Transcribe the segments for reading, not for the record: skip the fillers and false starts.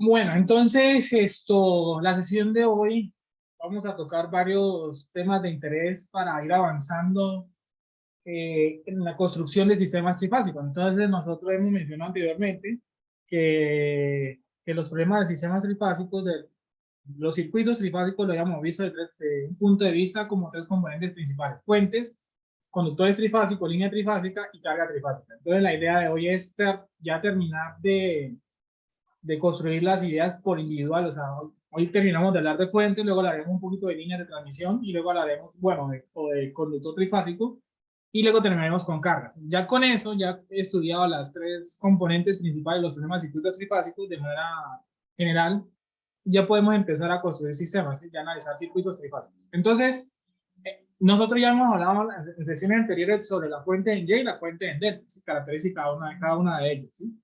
Bueno, entonces la sesión de hoy vamos a tocar varios temas de interés para ir avanzando en la construcción de sistemas trifásicos. Entonces nosotros hemos mencionado anteriormente que los problemas de sistemas trifásicos, los circuitos trifásicos lo habíamos visto de un punto de vista como tres componentes principales: fuentes, conductores trifásicos, línea trifásica y carga trifásica. Entonces la idea de hoy es ya terminar de construir las ideas por individual. O sea, hoy terminamos de hablar de fuentes, luego hablaremos un poquito de líneas de transmisión y luego hablaremos, bueno, de conductor trifásico y luego terminaremos con cargas. Ya con eso, ya he estudiado las tres componentes principales de los problemas de circuitos trifásicos de manera general. Ya podemos empezar a construir sistemas, ¿sí? Ya analizar circuitos trifásicos. Entonces, nosotros ya hemos hablado en sesiones anteriores sobre la fuente en Y y la fuente en D, ¿sí? Características cada una de ellas, ¿sí?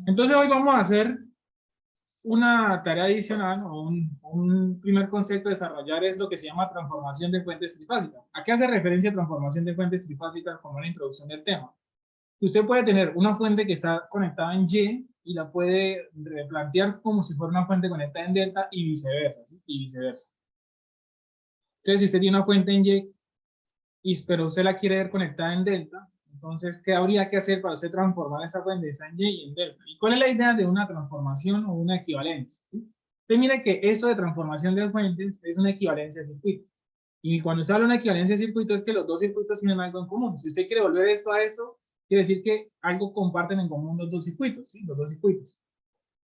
Entonces hoy vamos a hacer una tarea adicional o un primer concepto a desarrollar, es lo que se llama transformación de fuentes trifásicas. ¿A qué hace referencia transformación de fuentes trifásicas como una introducción del tema? Usted puede tener una fuente que está conectada en Y la puede replantear como si fuera una fuente conectada en delta y viceversa, ¿sí? Y viceversa. Entonces, si usted tiene una fuente en pero usted la quiere ver conectada en delta, entonces, ¿qué habría que hacer para usted transformar esa fuente en Y y en delta? ¿Y cuál es la idea de una transformación o una equivalencia? ¿Sí? Usted mire que esto de transformación de fuentes es una equivalencia de circuito. Y cuando se habla de una equivalencia de circuito es que los dos circuitos tienen algo en común. Si usted quiere volver esto a esto, quiere decir que algo comparten en común los dos circuitos, ¿sí? Los dos circuitos.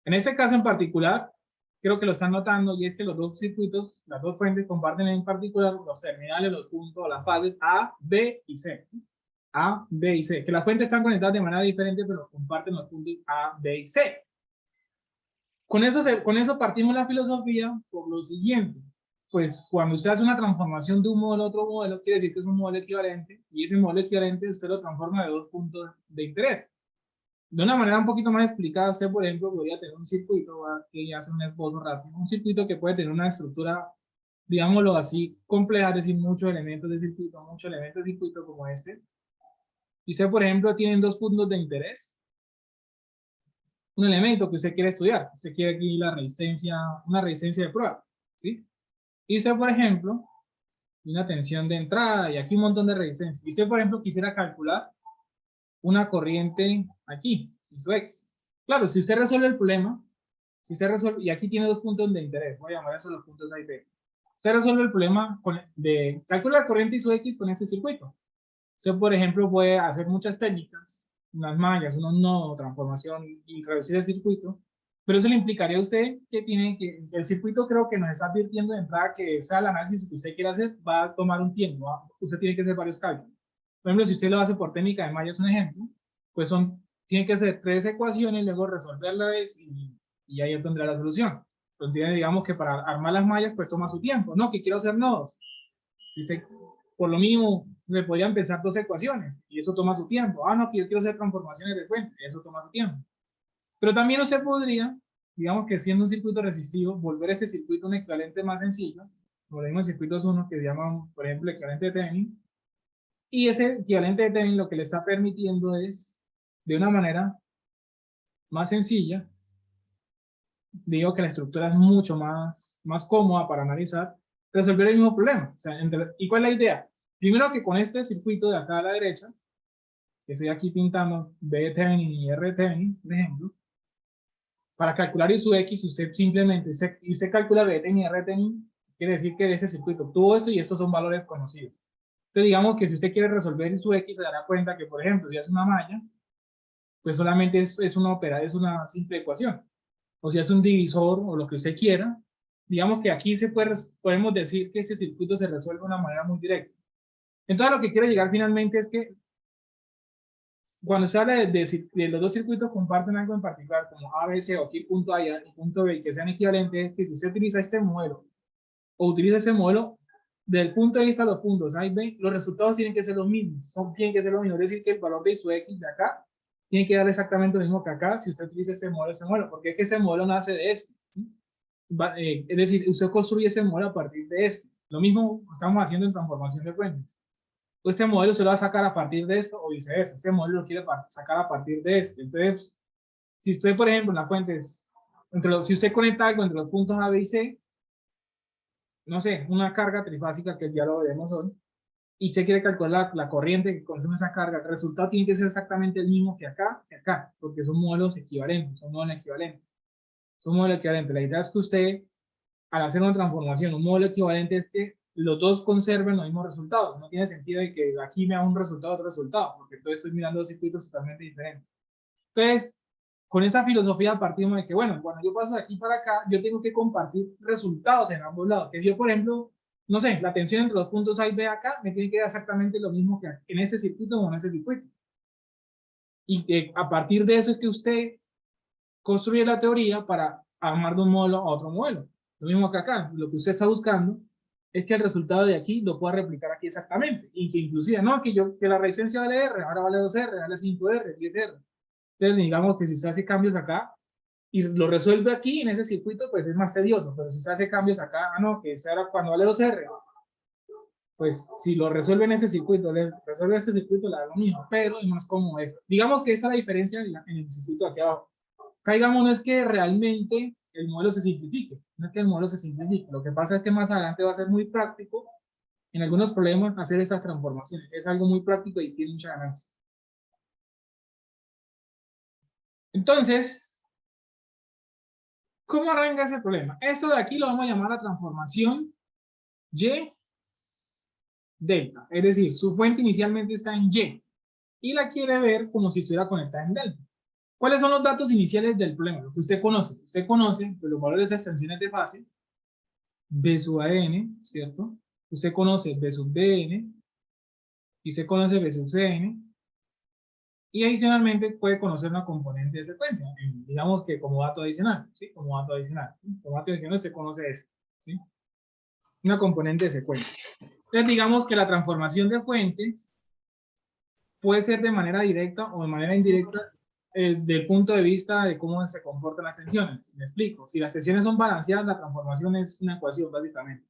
En ese caso en particular, creo que lo están notando, y es que los dos circuitos, las dos fuentes comparten en particular los terminales, los puntos, las fases A, B y C. A, B y C. Que las fuentes están conectadas de manera diferente, pero comparten los puntos A, B y C. Con eso partimos la filosofía por lo siguiente. Pues cuando usted hace una transformación de un modelo a otro modelo, quiere decir que es un modelo equivalente, y ese modelo equivalente usted lo transforma de dos puntos de interés. De una manera un poquito más explicada, usted, por ejemplo, podría tener un circuito, que hace un esbozo rápido, un circuito que puede tener una estructura, digámoslo así, compleja, es decir, muchos elementos de circuito como este. Y usted, por ejemplo, tiene dos puntos de interés, un elemento que usted quiere estudiar, usted quiere aquí una resistencia de prueba, ¿sí? Y usted, por ejemplo, una tensión de entrada y aquí un montón de resistencia. Y usted, por ejemplo, quisiera calcular una corriente aquí, y su X. Claro, si usted resuelve el problema, si usted resuelve, y aquí tiene dos puntos de interés, voy a llamar eso los puntos A y B. Usted resuelve el problema de calcular la corriente y su X con ese circuito. Usted, por ejemplo, puede hacer muchas técnicas, unas mallas, unos nodos, transformación y reducir el circuito, pero eso le implicaría a usted que el circuito, creo que nos está advirtiendo de entrada que sea el análisis que usted quiera hacer, va a tomar un tiempo, usted tiene que hacer varios cálculos. Por ejemplo, si usted lo hace por técnica de mallas, un ejemplo, pues tiene que hacer tres ecuaciones, luego resolverlas y ahí tendrá la solución. Entonces, digamos que para armar las mallas, pues toma su tiempo, ¿no? Que quiero hacer nodos. Dice, por lo mínimo, le podrían pensar dos ecuaciones y eso toma su tiempo. Ah, no, que yo quiero hacer transformaciones de fuente, eso toma su tiempo. Pero también usted podría, digamos que siendo un circuito resistivo, volver ese circuito un equivalente más sencillo. Por ejemplo, circuitos uno que llaman, por ejemplo, equivalente de Thevenin. Y ese equivalente de Thevenin lo que le está permitiendo es, de una manera más sencilla, digo que la estructura es mucho más cómoda para analizar, resolver el mismo problema. O sea, ¿y cuál es la idea? Primero que con este circuito de acá a la derecha, que estoy aquí pintando B Thevenin y R Thevenin, por ejemplo, para calcular su X, usted simplemente, usted calcula B Thevenin y R Thevenin, quiere decir que de ese circuito obtuvo eso y estos son valores conocidos. Entonces digamos que si usted quiere resolver su X, se dará cuenta que, por ejemplo, si hace una malla, pues solamente es una simple ecuación. O si es un divisor o lo que usted quiera, digamos que aquí podemos decir que ese circuito se resuelve de una manera muy directa. Entonces, lo que quiero llegar finalmente es que cuando se habla de los dos circuitos comparten algo en particular, como ABC o aquí punto A y punto B, que sean equivalentes, es que si usted utiliza este modelo o utiliza ese modelo, del punto de vista de los puntos A y B, los resultados tienen que ser los mismos, tienen que ser los mismos, es decir, que el valor de su X de acá tiene que dar exactamente lo mismo que acá si usted utiliza ese modelo, porque es que ese modelo nace de este, ¿sí? Es decir, usted construye ese modelo a partir de este. Lo mismo estamos haciendo en transformación de fuentes. Este modelo se lo va a sacar a partir de eso o viceversa. Ese modelo lo quiere sacar a partir de este. Entonces, si usted, por ejemplo, en las fuentes si usted conecta algo entre los puntos A, B y C, no sé, una carga trifásica que ya lo veremos hoy, y usted quiere calcular la corriente que consume esa carga, el resultado tiene que ser exactamente el mismo que acá, porque son modelos equivalentes, son modelos equivalentes. Son modelos equivalentes. La idea es que usted, al hacer una transformación, un modelo equivalente es que los dos conserven los mismos resultados. No tiene sentido de que aquí me haga un resultado, otro resultado, porque entonces estoy mirando dos circuitos totalmente diferentes. Entonces, con esa filosofía partimos de que, bueno, cuando yo paso de aquí para acá, yo tengo que compartir resultados en ambos lados. Que yo, por ejemplo, no sé, la tensión entre los puntos A y B acá me tiene que dar exactamente lo mismo que en ese circuito o en ese circuito. Y que a partir de eso es que usted construye la teoría para armar de un modelo a otro modelo. Lo mismo que acá, lo que usted está buscando es que el resultado de aquí lo pueda replicar aquí exactamente. Y que inclusive, no, que la resistencia vale R, ahora vale 2R, vale 5R, 10R. Entonces, digamos que si usted hace cambios acá y lo resuelve aquí en ese circuito, pues es más tedioso. Pero si usted hace cambios acá, no, que eso era cuando vale 2R, pues si lo resuelve en ese circuito, resuelve ese circuito, le da lo mismo, pero es más cómodo esto. Digamos que esta es la diferencia en el circuito de aquí abajo. Acá, digamos, no es que realmente el modelo se simplifique, no es que el modelo se simplifique. Lo que pasa es que más adelante va a ser muy práctico en algunos problemas hacer esas transformaciones. Es algo muy práctico y tiene mucha ganancia. Entonces, ¿cómo arranca ese problema? Esto de aquí lo vamos a llamar la transformación Y delta. Es decir, su fuente inicialmente está en Y y la quiere ver como si estuviera conectada en delta. ¿Cuáles son los datos iniciales del problema? Lo que usted conoce. Usted conoce pues, los valores de extensiones de fase, B sub AN, ¿cierto? Usted conoce B sub DN y usted conoce B sub CN. Y adicionalmente puede conocer una componente de secuencia, digamos que como dato adicional, ¿sí? Como dato adicional. ¿Sí? Como dato adicional se conoce esto, ¿sí? Una componente de secuencia. Entonces digamos que la transformación de fuentes puede ser de manera directa o de manera indirecta desde el punto de vista de cómo se comportan las tensiones. Me explico. Si las tensiones son balanceadas, la transformación es una ecuación, básicamente.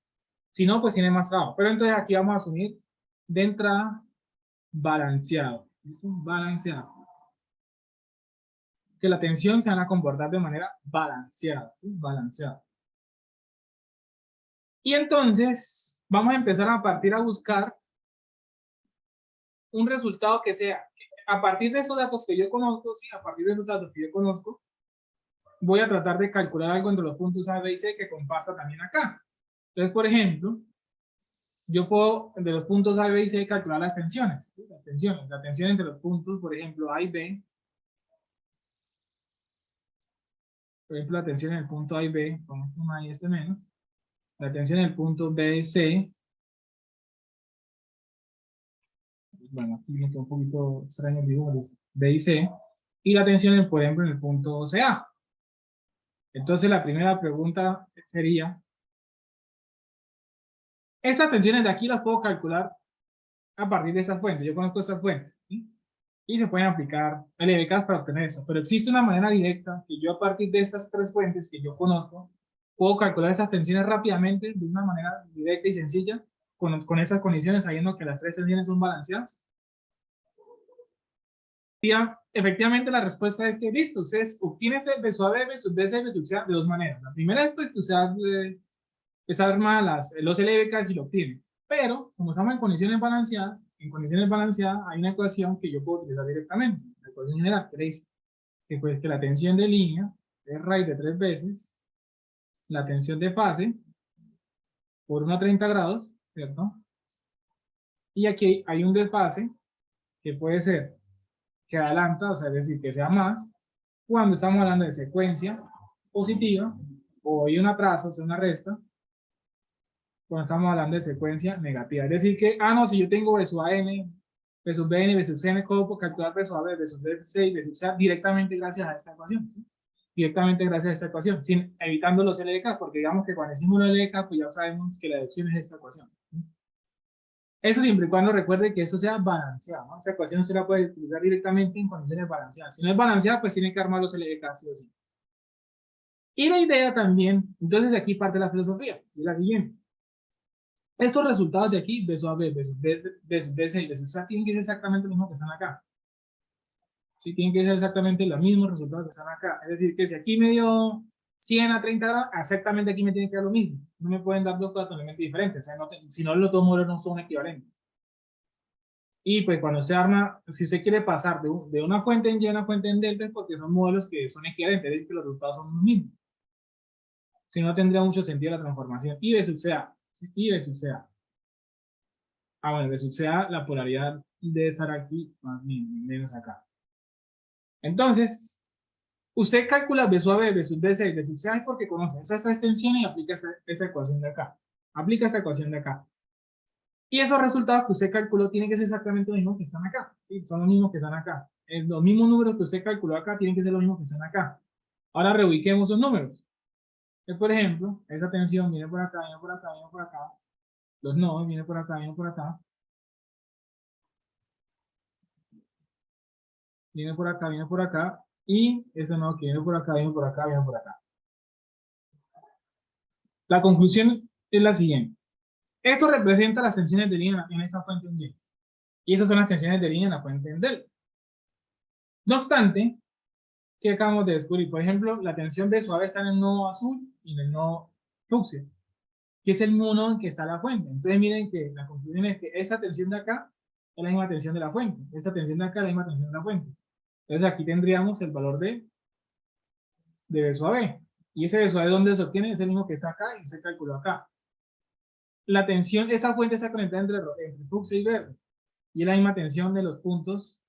Si no, pues tiene más trabajo. Pero entonces aquí vamos a asumir de entrada balanceado. ¿Listo? Balanceado. Que la tensión se van a comportar de manera balanceada. ¿Sí? Balanceada. Y entonces vamos a empezar a partir a buscar un resultado que sea, a partir de esos datos que yo conozco, sí, a partir de esos datos que yo conozco, voy a tratar de calcular algo entre los puntos A, B y C que comparta también acá. Entonces, por ejemplo, yo puedo, de los puntos A, B y C, calcular las tensiones. ¿Sí? Las tensiones. La tensión entre los puntos, por ejemplo, A y B. Por ejemplo, la tensión en el punto A y B, con este más y este menos. La tensión en el punto B y C. Bueno, aquí me quedó un poquito extraño el dibujo. B y C. Y la tensión, por ejemplo, en el punto CA. Entonces, la primera pregunta sería, esas tensiones de aquí las puedo calcular a partir de esas fuentes. Yo conozco esas fuentes, ¿sí? Y se pueden aplicar LBKs para obtener eso. Pero existe una manera directa que yo a partir de estas tres fuentes que yo conozco, puedo calcular esas tensiones rápidamente de una manera directa y sencilla con esas condiciones, sabiendo que las tres tensiones son balanceadas. Y efectivamente la respuesta es que listo, usted obtiene ese B sub A, B sub B, B sub C de dos maneras. La primera es pues, que usted arma los LBKs y lo obtiene. Pero, como estamos en condiciones balanceadas hay una ecuación que yo puedo utilizar directamente. La ecuación general que dice que, pues, que la tensión de línea es raíz de 3 veces la tensión de fase por 1 a 30 grados, ¿cierto? Y aquí hay un desfase que puede ser que adelanta, o sea, es decir, que sea más, cuando estamos hablando de secuencia positiva, o hay un atraso, o sea, una resta, cuando estamos hablando de secuencia negativa. Es decir que, no, si yo tengo B sub AN, B sub BN, B sub CN, ¿cómo puedo calcular B sub AB, B sub DC y B sub C directamente gracias a esta ecuación? ¿Sí? Directamente gracias a esta ecuación, sin, evitando los LDK, porque digamos que cuando decimos los LDK, pues ya sabemos que la deducción es esta ecuación. ¿Sí? Eso siempre y cuando recuerde que eso sea balanceado, ¿no? Esa ecuación se la puede utilizar directamente en condiciones balanceadas. Si no es balanceada, pues tiene que armar los LDK, sí o sí. Y la idea también, entonces de aquí parte la filosofía, y la siguiente. Estos resultados de aquí, B sub A, B sub B, B sub B, C y B sub C, tienen que ser exactamente lo mismo que están acá. Sí, tienen que ser exactamente los mismos resultados que están acá. Es decir, que si aquí me dio 100 a 30 grados, exactamente aquí me tiene que dar lo mismo. No me pueden dar dos cosas totalmente diferentes. O sea, no si no, los dos modelos no son equivalentes. Y pues cuando se arma, si usted quiere pasar de una fuente en Y a una fuente en delta, es porque son modelos que son equivalentes, es decir, que los resultados son los mismos. Si no, tendría mucho sentido la transformación. Y B sub CA. Y B sub CA. Ah, bueno, B sub CA, la polaridad debe estar aquí, más bien, menos acá. Entonces, usted calcula B sub B, B sub DC y B sub CA es porque conoce esas extensiones y aplica esa ecuación de acá. Aplica esa ecuación de acá. Y esos resultados que usted calculó tienen que ser exactamente los mismos que están acá. ¿Sí? Son los mismos que están acá. Los mismos números que usted calculó acá tienen que ser los mismos que están acá. Ahora reubiquemos esos números. Por ejemplo, esa tensión viene por acá, viene por acá, viene por acá. Los nodos vienen por acá, vienen por acá. Viene por acá, viene por acá. Y ese nodo que viene por acá, viene por acá, viene por acá. La conclusión es la siguiente. Esto representa las tensiones de línea en esa fuente en Y. Y esas son las tensiones de línea en la fuente en Del. No obstante, ¿qué acabamos de descubrir? Por ejemplo, la tensión B suave está en el nodo azul y en el nodo fucsia, que es el nodo en que está la fuente. Entonces miren que la conclusión es que esa tensión de acá es la misma tensión de la fuente. Esa tensión de acá es la misma tensión de la fuente. Entonces aquí tendríamos el valor de B suave. Y ese B suave, ¿dónde se obtiene? Es el mismo que está acá y se calculó acá. La tensión, esa fuente está conectada entre fucsia y verde. Y es la misma tensión de los puntos,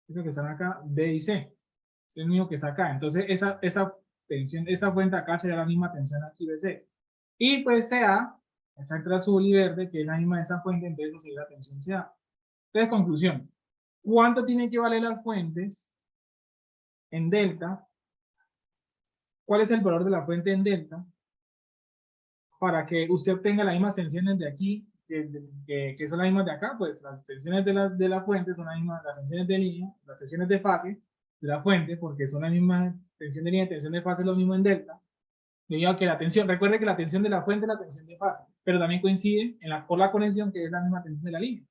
esos que están acá, B y C. Es el mismo que está acá. Entonces esa tensión, esa fuente acá sería la misma tensión aquí de C. Y pues CA, esa entre azul y verde, que es la misma de esa fuente, entonces sería la tensión CA. Entonces, conclusión. ¿Cuánto tienen que valer las fuentes en delta? ¿Cuál es el valor de la fuente en delta? Para que usted obtenga las mismas tensiones de aquí, que son las mismas de acá, pues las tensiones de la fuente son las mismas, las tensiones de línea, las tensiones de fase de la fuente, porque son las mismas tensión de línea y tensión de fase, es lo mismo en delta. Debido a que la tensión, recuerde que la tensión de la fuente es la tensión de fase, pero también coincide por la conexión que es la misma tensión de la línea.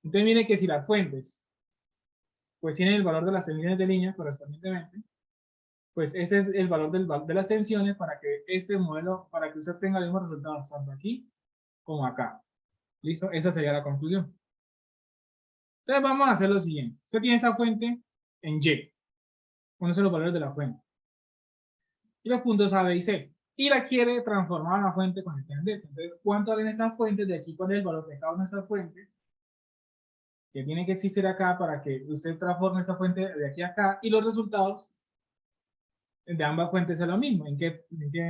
Entonces mire que si las fuentes pues tienen el valor de las tensiones de línea correspondientemente, pues ese es el valor de las tensiones para que este modelo, para que usted tenga los mismos resultados tanto aquí como acá. ¿Listo? Esa sería la conclusión. Entonces vamos a hacer lo siguiente. Usted tiene esa fuente en Y. Conoce los valores de la fuente. Y los puntos A, B y C. Y la quiere transformar a una fuente con el tendente. Entonces, ¿cuánto valen esas fuentes? De aquí, ¿cuál es el valor de cada una de esas fuentes? Que tiene que existir acá para que usted transforme esa fuente de aquí a acá. Y los resultados de ambas fuentes es lo mismo. ¿En qué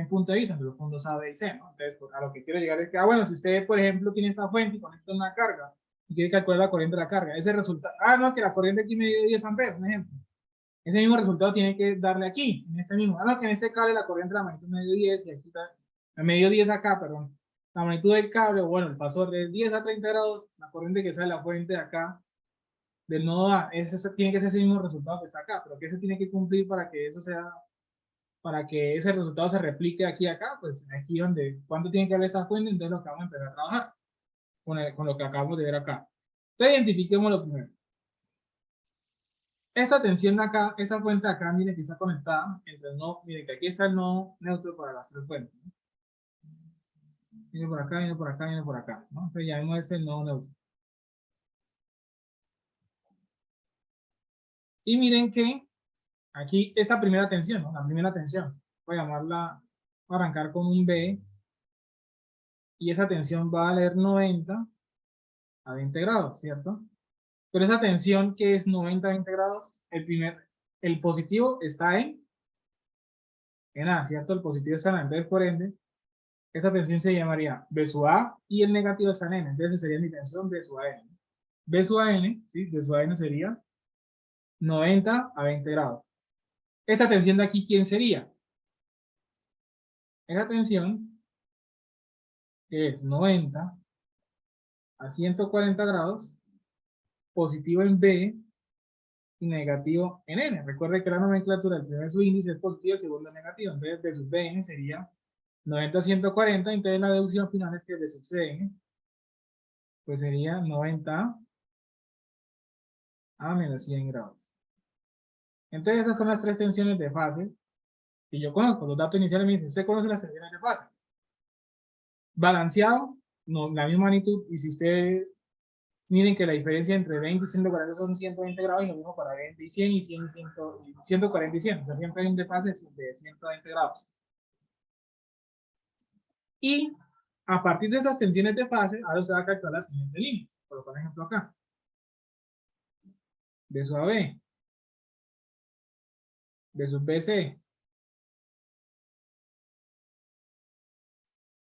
punto de vista? En los puntos A, B y C, ¿no? Entonces, pues, a lo que quiero llegar es que, bueno, si usted, por ejemplo, tiene esta fuente y conecta una carga y quiere calcular la corriente de la carga, ese resultado, no, que la corriente aquí me dio 10 amperes, un ejemplo. Ese mismo resultado tiene que darle aquí, en este mismo. No, que en este cable la corriente de la magnitud me dio 10 y aquí está, me dio 10 acá, perdón. La magnitud del cable, bueno, el paso de 10 a 30 grados, la corriente que sale de la fuente de acá, del nodo A, ese tiene que ser ese mismo resultado que está acá, pero que se tiene que cumplir para que eso sea, para que ese resultado se replique aquí y acá, pues aquí donde, ¿cuánto tiene que haber esa fuente? Entonces lo que vamos a empezar a trabajar con lo que acabamos de ver acá. Entonces identifiquemos lo primero. Esa tensión de acá, esa fuente de acá, miren que está conectada entre el nodo, miren que aquí está el nodo neutro para las tres fuentes, ¿no? Viene por acá, viene por acá, viene por acá, ¿no? Entonces ya vemos este el nodo neutro. Y miren que aquí, esta primera tensión, ¿no? La primera tensión, voy a llamarla, voy a arrancar con un B, y esa tensión va a valer 90 a 20 grados, ¿cierto? Pero esa tensión que es 90 a 20 grados, el positivo está en A, ¿cierto? El positivo está en A, entonces por ende, esta tensión se llamaría B sub A y el negativo está en N, entonces sería mi tensión B sub A N. B sub A N, ¿sí? B sub A N sería 90 a 20 grados. Esta tensión de aquí, ¿quién sería? Esa tensión es 90 a 140 grados, positivo en B y negativo en N. Recuerde que la nomenclatura del primer subíndice es positivo, el segundo es negativo. Entonces, B sub Bn sería 90 a 140, entonces la deducción final es que B sub Cn pues sería 90 a menos 100 grados. Entonces esas son las tres tensiones de fase Y yo conozco los datos iniciales, me dice, ¿usted conoce las tensiones de fase? Balanceado, no, la misma magnitud, y si usted, miren que la diferencia entre 20 y 140 son 120 grados, y lo mismo para 20 y 100, y 100 y 100, y 140 y 100, o sea, siempre hay un desfase de 120 grados. Y a partir de esas tensiones de fase, ahora usted va a calcular la siguiente línea. Por ejemplo acá. B sub AB. B sub BC.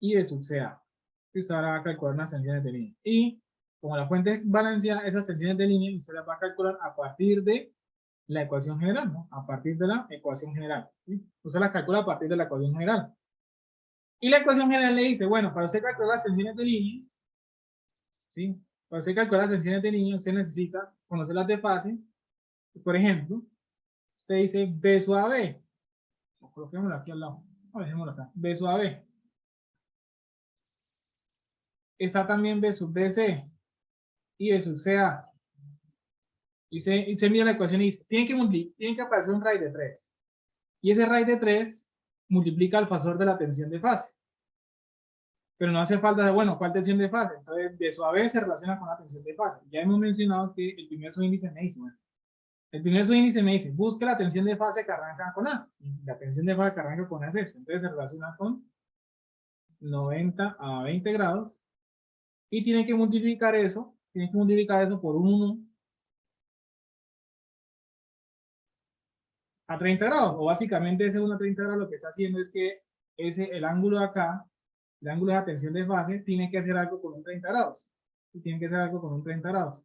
Y B sub CA. Y usted ahora va a calcular unas tensiones de línea. Y como la fuente es balanceada, esas tensiones de línea usted las va a calcular a partir de la ecuación general, ¿no? A partir de la ecuación general. ¿Sí? Usted las calcula a partir de la ecuación general. Y la ecuación general le dice, bueno, para usted calcular las tensiones de línea, ¿sí? Para usted calcular las tensiones de línea, usted necesita conocer las de fase. Por ejemplo, usted dice B sub AB. Coloquémoslo aquí al lado. Dejémoslo acá. B sub AB. Está también B sub BC y B sub CA. Y se mira la ecuación y dice, tiene que aparecer un raíz de 3. Y ese raíz de 3 multiplica el fasor de la tensión de fase. Pero no hace falta de, bueno, ¿cuál tensión de fase? Entonces, B sub AB se relaciona con la tensión de fase. Ya hemos mencionado que el primer subíndice me dice, bueno, el primer subíndice me dice, busque la tensión de fase que arranca con A. Y la tensión de fase que arranca con A es esta. Entonces se relaciona con 90 a 20 grados. Y tiene que multiplicar eso por 1 a 30 grados. O básicamente ese 1 a 30 grados lo que está haciendo es que el ángulo de acá, el ángulo de tensión de fase, tiene que hacer algo con un 30 grados. Y tiene que hacer algo con un 30 grados.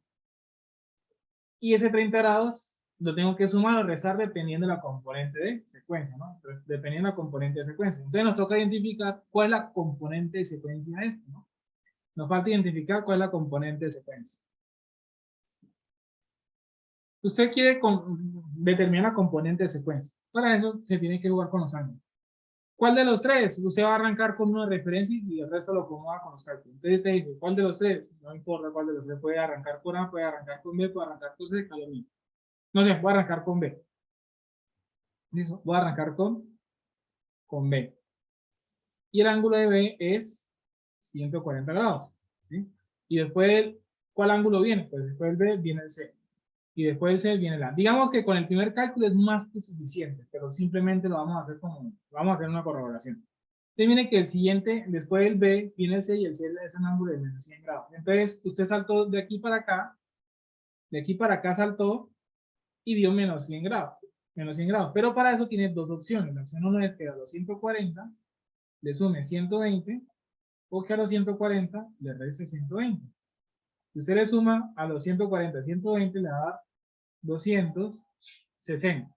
Y ese 30 grados lo tengo que sumar o restar dependiendo de la componente de secuencia, ¿no? Entonces, dependiendo de la componente de secuencia. Entonces nos toca identificar cuál es la componente de secuencia de esto, ¿no? Nos falta identificar cuál es la componente de secuencia. Usted quiere determinar la componente de secuencia. Para eso se tiene que jugar con los ángulos. ¿Cuál de los tres? Usted va a arrancar con una referencia y el resto lo acomoda con los cálculos. Entonces se dice, ¿cuál de los tres? No importa cuál de los tres. Puede arrancar con A, puede arrancar con B, puede arrancar con C, lo mismo. No sé, voy a arrancar con B. ¿Listo? Voy a arrancar con B. Y el ángulo de B es 140 grados. ¿Sí? Y después, ¿cuál ángulo viene? Pues después del B viene el C. Y después del C viene el A. Digamos que con el primer cálculo es más que suficiente, pero simplemente lo vamos a hacer vamos a hacer una corroboración. Entonces viene que el siguiente, después del B, viene el C y el C es un ángulo de menos 100 grados. Entonces, usted saltó de aquí para acá saltó y dio menos 100 grados. Menos 100 grados. Pero para eso tiene dos opciones. La opción 1 es que a los 140 le sume 120 o que a los 140 le reste 120. Si usted le suma a los 140 120 le va a dar 260.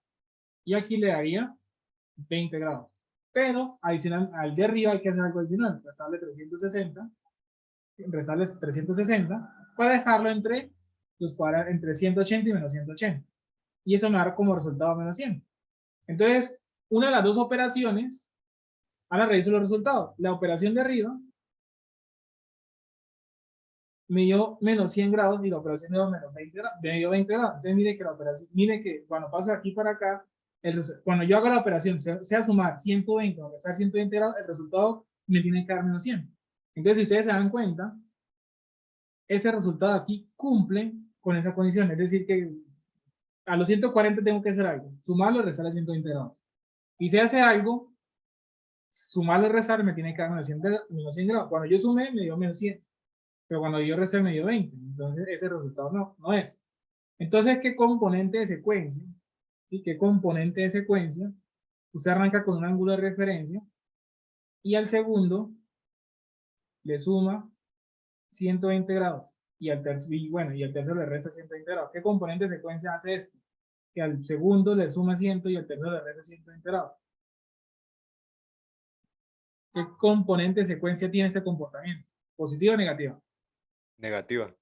Y aquí le daría 20 grados. Pero adicional, al de arriba hay que hacer algo adicional. Restarle 360 para dejarlo entre 180 y menos 180. Y eso me da como resultado menos 100. Entonces, una de las dos operaciones, ahora reviso los resultados. La operación de arriba me dio menos 100 grados y la operación dio menos 20 grados, me dio 20 grados. Entonces, mire que la operación, mire que cuando paso de aquí para acá, cuando yo hago la operación, sea sumar 120 o restar 120 grados, el resultado me tiene que dar menos 100. Entonces, si ustedes se dan cuenta, ese resultado aquí cumple con esa condición. Es decir, que a los 140 tengo que hacer algo, sumarlo y restar a 120 grados. Y si hace algo, sumarlo y restar me tiene que dar menos 100 grados. Cuando yo sumé, me dio menos 100. Pero cuando yo resté, me dio 20. Entonces, ese resultado no es. Entonces, ¿qué componente de secuencia? ¿Sí? ¿Qué componente de secuencia? Usted arranca con un ángulo de referencia y al segundo le suma 120 grados. Y al tercero le resta 120 grados. ¿Qué componente de secuencia hace esto? Que al segundo le suma 100 y al tercero le resta 120 grados. ¿Qué componente de secuencia tiene ese comportamiento? ¿Positiva o negativa? Negativa.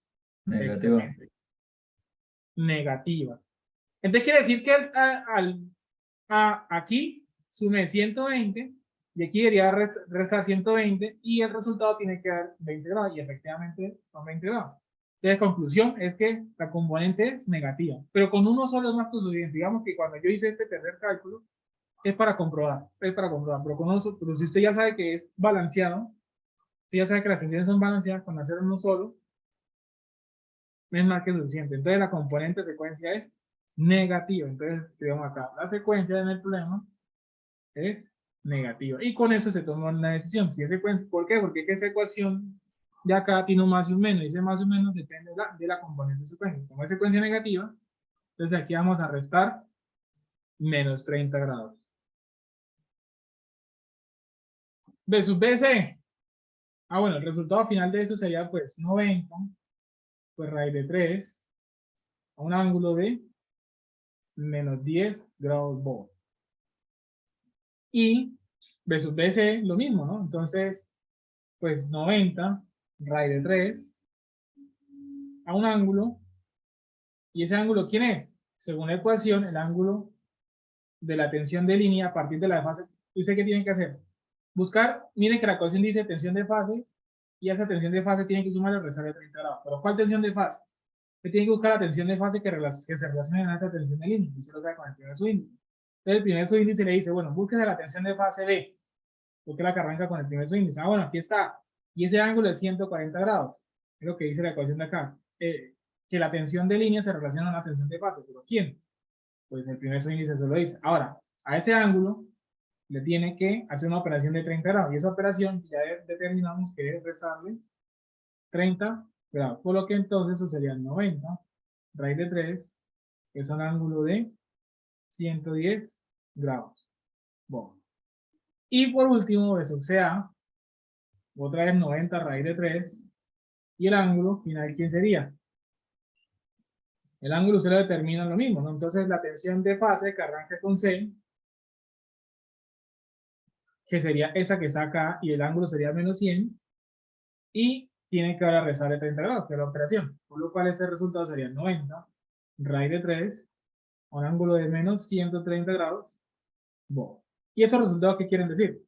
Negativa. Excelente. Negativa. Entonces quiere decir que aquí sume 120 y aquí debería restar 120 y el resultado tiene que dar 20 grados y efectivamente son 20 grados. Entonces, conclusión es que la componente es negativa, pero con uno solo es más que suficiente. Digamos que cuando yo hice este tercer cálculo, es para comprobar, pero si usted ya sabe que es balanceado, usted ya sabe que las tensiones son balanceadas, con hacer uno solo, es más que suficiente. Entonces la componente secuencia es negativa. Entonces escribimos acá, la secuencia en el problema es negativa. Y con eso se toma una decisión. Si es secuencia, ¿por qué? Porque esa ecuación de acá tiene un más y un menos. Y ese más y un menos depende de la componente secuencia. Como es secuencia negativa, entonces aquí vamos a restar menos 30 grados. B sub BC. Ah, bueno, el resultado final de eso sería pues 90, pues raíz de 3, a un ángulo de menos 10 grados Bohr. Y B sub BC lo mismo, ¿no? Entonces, pues 90 raíz de 3 a un ángulo. ¿Y ese ángulo quién es? Según la ecuación, el ángulo de la tensión de línea a partir de la fase. ¿Usted qué tiene que hacer? Buscar, miren que la ecuación dice tensión de fase, y esa tensión de fase tiene que sumar el restar de 30 grados. ¿Pero cuál tensión de fase? Usted tiene que buscar la tensión de fase que se relacione con esta tensión de línea. Y usted lo sabe con el primer subíndice. Entonces, el primer subíndice le dice, bueno, búsquese la tensión de fase B, porque la que arranca con el primer subíndice. Ah, bueno, aquí está. Y ese ángulo es 140 grados. Es lo que dice la ecuación de acá. Que la tensión de línea se relaciona a la tensión de fase. ¿Pero quién? Pues el primer subíndice se lo dice. Ahora, a ese ángulo le tiene que hacer una operación de 30 grados. Y esa operación ya determinamos que es restarle 30 grados. Por lo que entonces eso sería 90 raíz de 3, que es un ángulo de 110 grados. Bueno. Y por último, eso sea, otra vez 90 raíz de 3. Y el ángulo final, ¿quién sería? El ángulo se lo determina lo mismo, ¿no? Entonces la tensión de fase que arranca con C, que sería esa que está acá, y el ángulo sería menos 100, y tiene que ahora restar de 30 grados, que es la operación, por lo cual ese resultado sería 90 raíz de 3, un ángulo de menos 130 grados. Bueno. ¿Y esos resultados qué quieren decir?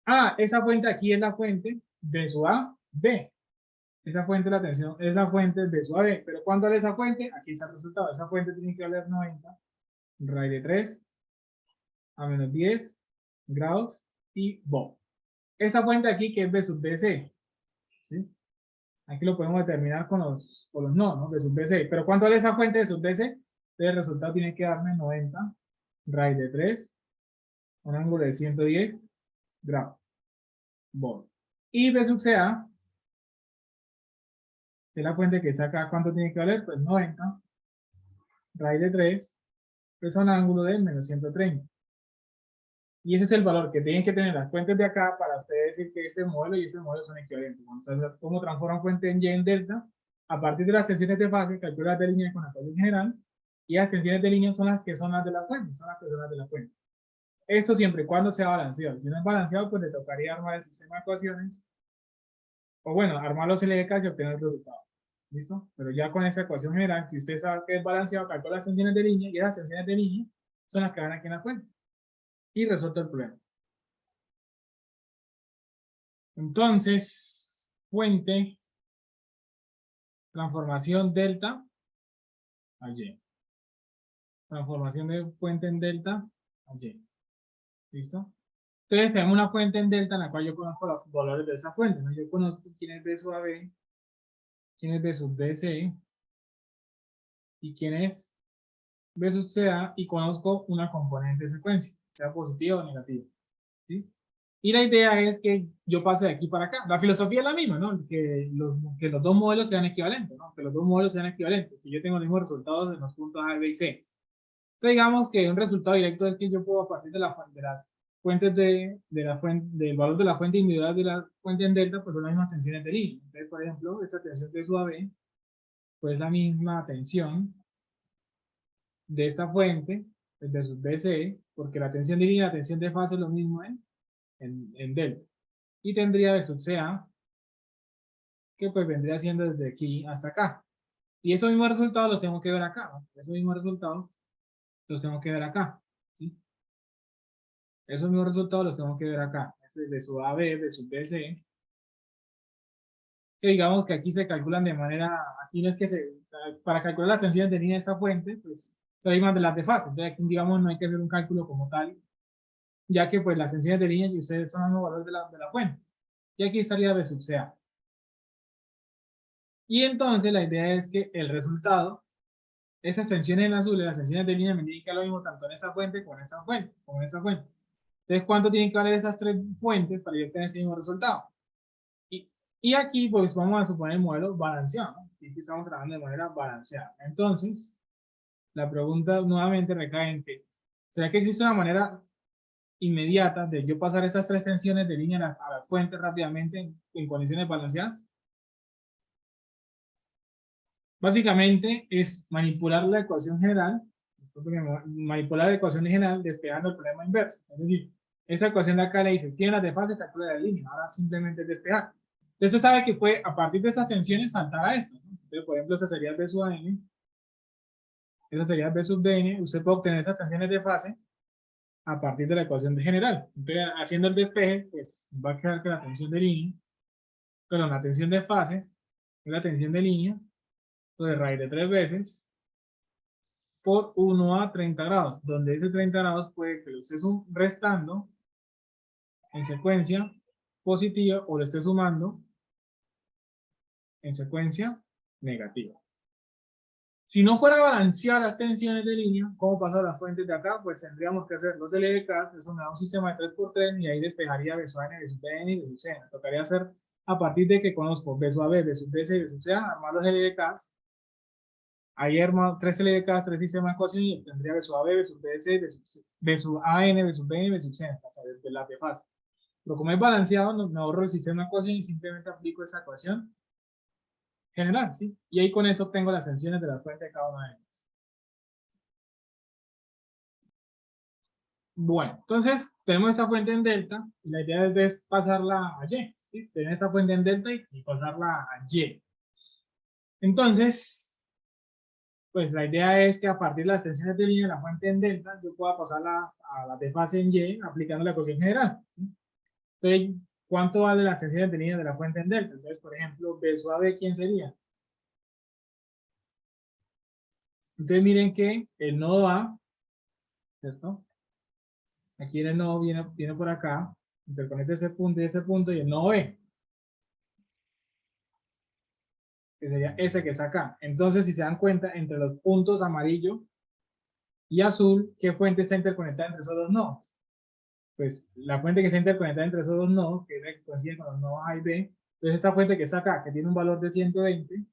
Ah, esa fuente aquí es la fuente de su A, B. Esa fuente de la tensión es la fuente de su AB. Pero ¿cuánto vale esa fuente? Aquí está el resultado. Esa fuente tiene que valer 90 raíz de 3 a menos 10 grados y Bohr. Esa fuente aquí que es B sub BC. ¿Sí? Aquí lo podemos determinar con los no, ¿no? B sub BC. Pero ¿cuánto vale esa fuente de sub BC? El resultado tiene que darme 90 raíz de 3, un ángulo de 110 grados. Bohr. Y B sub CA, que es la fuente que está acá, ¿cuánto tiene que valer? Pues 90 raíz de 3, pues un ángulo de menos 130. Y ese es el valor que tienen que tener las fuentes de acá para ustedes decir que este modelo y este modelo son equivalentes. Vamos a ver cómo transforman fuente en Y en delta. A partir de las tensiones de fase, calcula las de línea con la ecuación general. Y las tensiones de línea son las que son las de la fuente, son las que son las de la fuente. Esto siempre y cuando sea balanceado. Si no es balanceado, pues le tocaría armar el sistema de ecuaciones. O bueno, armar los LDK y obtener el resultado. ¿Listo? Pero ya con esa ecuación general, que usted sabe que es balanceado, calcula las tensiones de línea y esas tensiones de línea son las que van aquí en la fuente. Y resuelto el problema. Entonces, fuente, transformación delta a Y. Transformación de fuente en delta a Y. ¿Listo? Entonces, tenemos una fuente en delta en la cual yo conozco los valores de esa fuente, ¿no? Yo conozco quién es B sub AB, quién es B sub BC y quién es B sub CA, y conozco una componente de secuencia, sea positiva o negativa. ¿Sí? Y la idea es que yo pase de aquí para acá. La filosofía es la misma, ¿no? Que los dos modelos sean equivalentes, ¿no? Que los dos modelos sean equivalentes, que yo tengo los mismos resultados en los puntos A, B y C. Entonces, digamos que un resultado directo es que yo puedo, a partir de, de las fuentes de la fuente, del valor de la fuente individual de la fuente en delta, pues son las mismas tensiones de línea. Entonces, por ejemplo, esta tensión de su AB, pues es la misma tensión de esta fuente, de su BC, porque la tensión de línea y la tensión de fase es lo mismo en delta. Y tendría de sub CA, que pues vendría siendo desde aquí hasta acá. Y esos mismos resultados los tengo que ver acá, ¿no? Esos mismos resultados los tengo que ver acá. ¿Sí? Esos mismos resultados los tengo que ver acá. De su AB, de su BC. Que digamos que aquí se calculan de manera, aquí no es que para calcular las tensiones de línea de esa fuente, pues hay más de las de fase. Entonces aquí, digamos, no hay que hacer un cálculo como tal, ya que pues las tensiones de línea y ustedes son los valores de la fuente. Y aquí estaría B sub CA. Y entonces la idea es que el resultado, esas tensiones en azul y las tensiones de línea me indican lo mismo tanto en esa fuente como en esa fuente, como en esa fuente. Entonces, ¿cuánto tienen que valer esas tres fuentes para yo obtener ese mismo resultado? Y aquí, pues, vamos a suponer el modelo balanceado, ¿no? Y aquí estamos trabajando de manera balanceada. Entonces, la pregunta nuevamente recae en que, ¿será que existe una manera inmediata de yo pasar esas tres tensiones de línea a la fuente rápidamente en condiciones balanceadas? Básicamente es manipular la ecuación general, manipular la ecuación general despejando el problema inverso. Es decir, esa ecuación de acá le dice, tiene las de fase, calcula la línea. Ahora simplemente es despejar. Entonces sabe que puede, a partir de esas tensiones, saltar a esto, ¿no? Entonces, por ejemplo, esa sería B sub n, esa sería B sub dn. Usted puede obtener esas tensiones de fase a partir de la ecuación de general. Entonces, haciendo el despeje, pues va a quedar que la tensión de línea, perdón, la tensión de fase es la tensión de línea, entonces raíz de 3 veces por 1 a 30 grados, donde ese 30 grados puede que lo esté restando en secuencia positiva o lo esté sumando en secuencia negativa. Si no fuera balancear las tensiones de línea, ¿cómo pasa a las fuentes de acá? Pues tendríamos que hacer los LDK, eso me da un sistema de 3×3 y ahí despejaría B sub n, B sub n y B sub c. Me tocaría hacer, a partir de que conozco B sub a, B sub bc y B sub c, armar los LDKs. Ahí armo 3 LDKs, 3 sistemas de ecuación y tendría B sub a, B sub bc, B sub an, B sub bn, B sub c, para saber de las de fase. Pero como es balanceado, me ahorro el sistema de ecuación y simplemente aplico esa ecuación general, ¿sí? Y ahí con eso obtengo las tensiones de la fuente de cada una de ellas. Bueno, entonces tenemos esa fuente en delta y la idea es pasarla a Y, ¿sí? Tener esa fuente en delta y pasarla a Y. Entonces, pues la idea es que a partir de las tensiones de línea de la fuente en delta, yo pueda pasarlas a la de fase en Y aplicando la ecuación general, ¿sí? Entonces, ¿cuánto vale las tensiones de línea de la fuente en delta? Entonces, por ejemplo, B sub B, ¿quién sería? Entonces, miren que el nodo A, ¿cierto? Aquí el nodo viene por acá, interconecta ese punto y el nodo B, que sería ese que está acá. Entonces, si se dan cuenta, entre los puntos amarillo y azul, ¿qué fuente está interconectada entre esos dos nodos? Pues la fuente que está interconectada entre esos dos nodos, que es la que coincide con los nodos A y B, pues esta fuente que está acá, que tiene un valor de 120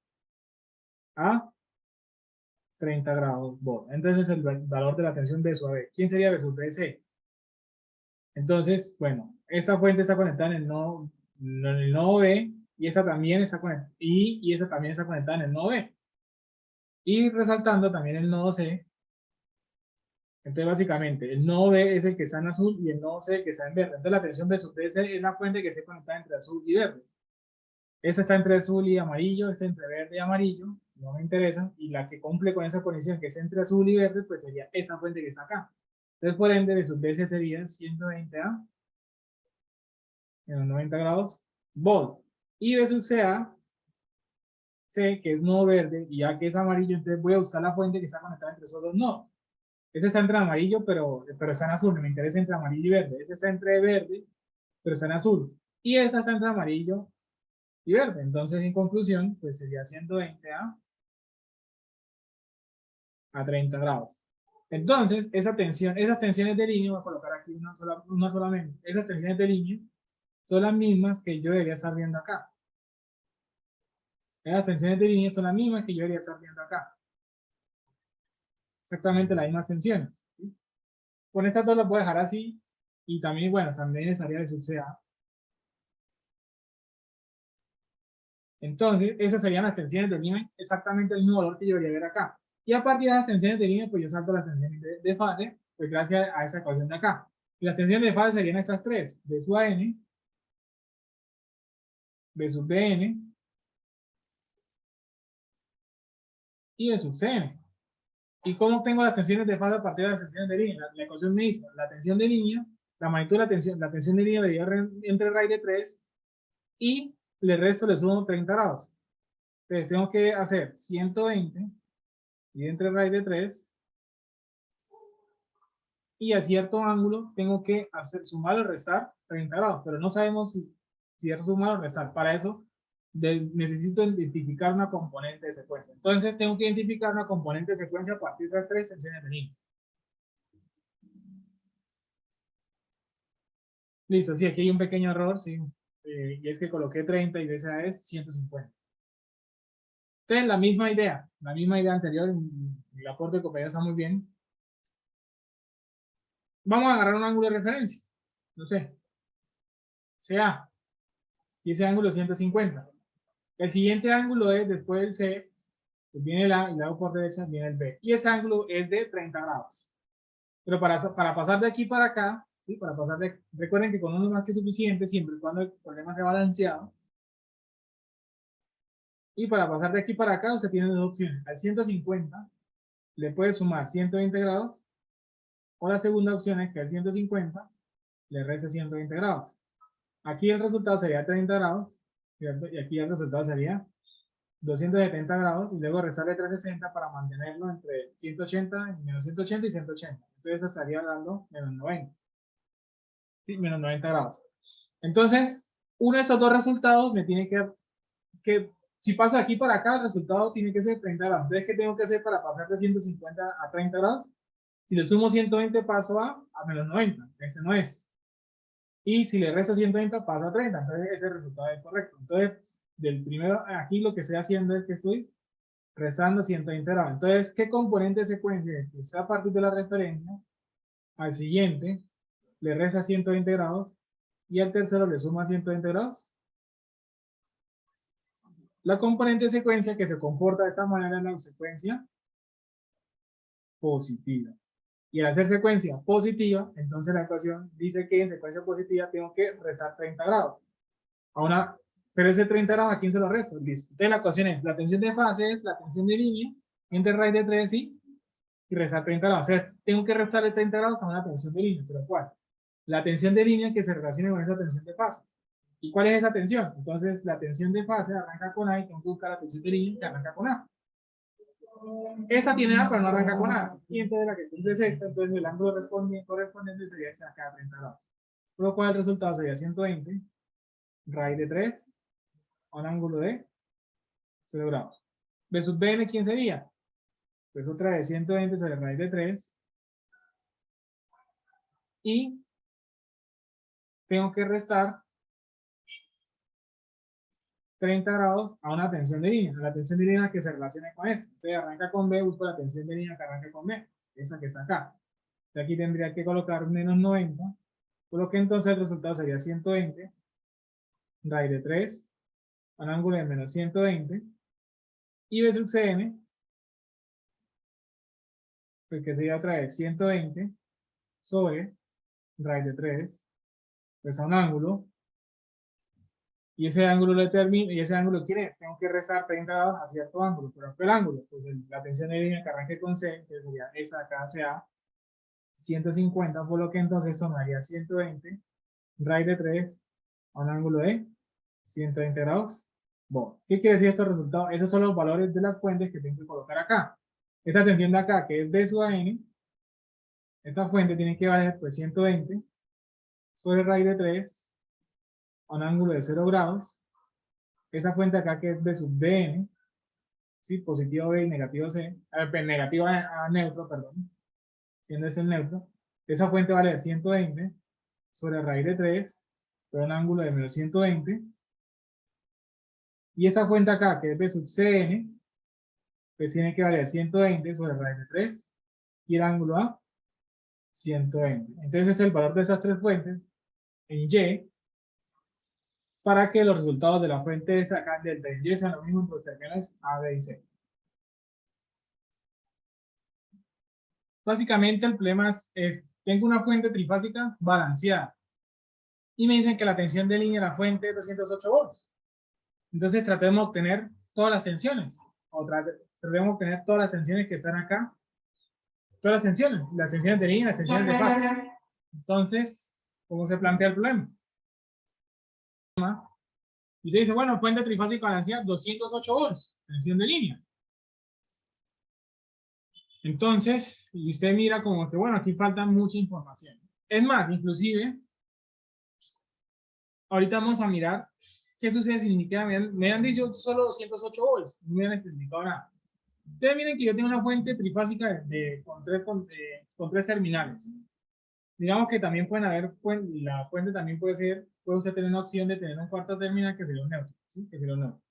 a 30 grados volt. Entonces, el valor de la tensión B sub B. ¿Quién sería B sub BC? Entonces, bueno, esta fuente está conectada en el nodo B y esta también está conectada, y esta también está conectada en el nodo B. Y resaltando también el nodo C. Entonces, básicamente, el nodo B es el que está en azul y el nodo C el que está en verde. Entonces, la tensión B sub BC es la fuente que está conectada entre azul y verde. Esa está entre azul y amarillo, esta entre verde y amarillo, no me interesa. Y la que cumple con esa condición que es entre azul y verde, pues sería esa fuente que está acá. Entonces, por ende, B sub BC sería 120A en los 90 grados volt. Y B sub CA, C, que es nodo verde, y ya que es amarillo, entonces voy a buscar la fuente que está conectada entre esos dos nodos. Ese está entre amarillo, pero está en azul. Me interesa entre amarillo y verde. Ese está entre verde, pero está en azul. Y esa está entre amarillo y verde. Entonces, en conclusión, pues sería 120A a 30 grados. Entonces, esas tensiones de línea, voy a colocar aquí una solamente. Esas tensiones de línea son las mismas que yo debería estar viendo acá. Las tensiones de línea son las mismas que yo debería estar viendo acá. Exactamente las mismas tensiones, ¿sí? Con estas dos las voy a dejar así. Y también, bueno, también estaría de sub CA. Entonces, esas serían las tensiones de línea, exactamente el mismo valor que yo debería ver acá. Y a partir de las tensiones de línea, pues yo salto las tensiones de fase, pues gracias a esa ecuación de acá. Y las tensiones de fase serían estas tres: B sub n, B sub bn y B sub cn. ¿Y cómo obtengo las tensiones de fase a partir de las tensiones de línea? La ecuación me dice, la tensión de línea, la magnitud de la tensión de línea debería entre raíz de 3 y el resto le sumo 30 grados. Entonces tengo que hacer 120 y entre raíz de 3 y a cierto ángulo tengo que sumar o restar 30 grados, pero no sabemos si es sumar o restar. Para eso necesito identificar una componente de secuencia. Entonces tengo que identificar una componente de secuencia a partir de esas tres tensiones de línea. Listo, sí, aquí hay un pequeño error, sí. Y es que coloqué 30 y esa es 150. Entonces, la misma idea anterior, el aporte de compañía está muy bien. Vamos a agarrar un ángulo de referencia, no sé, CA, y ese ángulo es 150. El siguiente ángulo es, después del C, pues viene el A y luego por derecha viene el B. Y ese ángulo es de 30 grados. Pero para pasar de aquí para acá, ¿sí? Para pasar recuerden que con uno más que suficiente, siempre y cuando el problema sea balanceado. Y para pasar de aquí para acá, usted tiene dos opciones. Al 150 le puede sumar 120 grados, o la segunda opción es que al 150 le resta 120 grados. Aquí el resultado sería 30 grados, ¿cierto? Y aquí el resultado sería 270 grados, y luego restarle 360 para mantenerlo entre 180 y menos 180 y 180. Entonces eso estaría dando menos 90. Sí, menos 90 grados. Entonces, uno de esos dos resultados me tiene que si paso de aquí para acá, el resultado tiene que ser 30 grados. Entonces, ¿qué tengo que hacer para pasar de 150 a 30 grados? Si le sumo 120, paso a menos 90. Ese no es. Y si le resto 120, paso a 30. Entonces, ese resultado es correcto. Entonces, del primero, aquí lo que estoy haciendo es que estoy restando 120 grados. Entonces, ¿qué componente de secuencia que usted a partir de la referencia al siguiente le resta 120 grados y al tercero le suma 120 grados? La componente de secuencia que se comporta de esta manera es la secuencia positiva. Y al hacer secuencia positiva, entonces la ecuación dice que en secuencia positiva tengo que restar 30 grados. Pero ese 30 grados, ¿a quién se lo resto? Listo. Entonces la ecuación es, la tensión de fase es la tensión de línea entre raíz de 3 y restar 30 grados. O sea, tengo que restarle 30 grados a una tensión de línea, pero ¿cuál? La tensión de línea que se relaciona con esa tensión de fase. ¿Y cuál es esa tensión? Entonces, la tensión de fase arranca con A y tengo que buscar la tensión de línea que arranca con A. Esa tiene A, pero no arranca con A. Y entonces la que cumple es esta, entonces el ángulo correspondiente sería esta acá, 30 grados. Por lo cual el resultado sería 120 raíz de 3 a un ángulo de 0 grados. B sub BN, ¿quién sería? Pues otra vez 120 sobre raíz de 3. Y tengo que restar 30 grados a una tensión de línea. La tensión de línea que se relacione con esta. Entonces arranca con B, busco la tensión de línea que arranca con B. Esa que está acá. De aquí tendría que colocar menos 90. Por lo que entonces el resultado sería 120 raíz de 3 a un ángulo de menos 120. Y B sub Cn, pues que sería otra vez 120 sobre raíz de 3, pues a un ángulo. Y ese ángulo lo determino, y ese ángulo quiere es, tengo que restar 30 grados a cierto ángulo. Pero el ángulo, pues la tensión de línea que arranque con C, que sería esa acá, CA, 150, por lo que entonces esto me daría 120 raíz de 3 a un ángulo de 120 grados. Bueno, ¿qué quiere decir estos resultados? Esos son los valores de las fuentes que tengo que colocar acá. Esta tensión de acá, que es B sub N, esta fuente tiene que valer pues 120 sobre raíz de 3 a un ángulo de 0 grados. Esa fuente acá que es B sub Dn, ¿sí? Positivo B y negativo C, negativo a neutro, perdón, siendo ese el neutro. Esa fuente vale 120 sobre raíz de 3 por un ángulo de menos 120. Y esa fuente acá, que es B sub Cn, pues tiene que valer 120 sobre raíz de 3 y el ángulo a 120. Entonces es el valor de esas tres fuentes en Y para que los resultados de la fuente de acá delta en Y sean los mismos entre los terminales A, B y C. Básicamente el problema es tengo una fuente trifásica balanceada y me dicen que la tensión de línea de la fuente es 208 volts. Entonces tratemos de obtener todas las tensiones, o tratemos de obtener todas las tensiones que están acá, todas las tensiones de línea, las tensiones de fase. Entonces, ¿cómo se plantea el problema? Y se dice, bueno, fuente trifásica balanceada, 208 volts, tensión de línea. Entonces, y usted mira como que, bueno, aquí falta mucha información. Es más, inclusive, ahorita vamos a mirar qué sucede si ni siquiera me han dicho solo 208 volts, no me han especificado nada. Ustedes miren que yo tengo una fuente trifásica con tres terminales. Digamos que también pueden haber, la fuente también puede usted tener una opción de tener un cuarto terminal que sería un neutro, ¿sí? Que sería un neutro.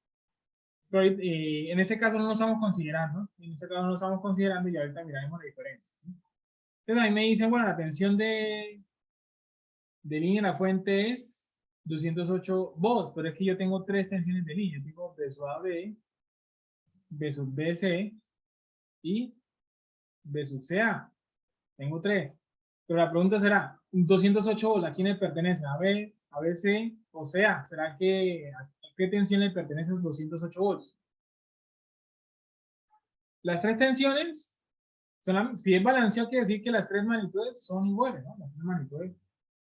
Pero en ese caso no lo estamos considerando, en ese caso no lo estamos considerando y ahorita miraremos la diferencia, ¿sí? Entonces ahí me dicen, bueno, la tensión de línea en la fuente es 208 volts, pero es que yo tengo tres tensiones de línea, tengo B sub AB, B sub BC y B sub CA. Tengo tres. Pero la pregunta será, 208 volts, ¿a quién le pertenece? ¿A B, a BC o CA? ¿Será que a qué tensión le pertenece esos 208 volts? Las tres tensiones, si es balanceado, quiere decir que las tres magnitudes son iguales, ¿no? Las tres magnitudes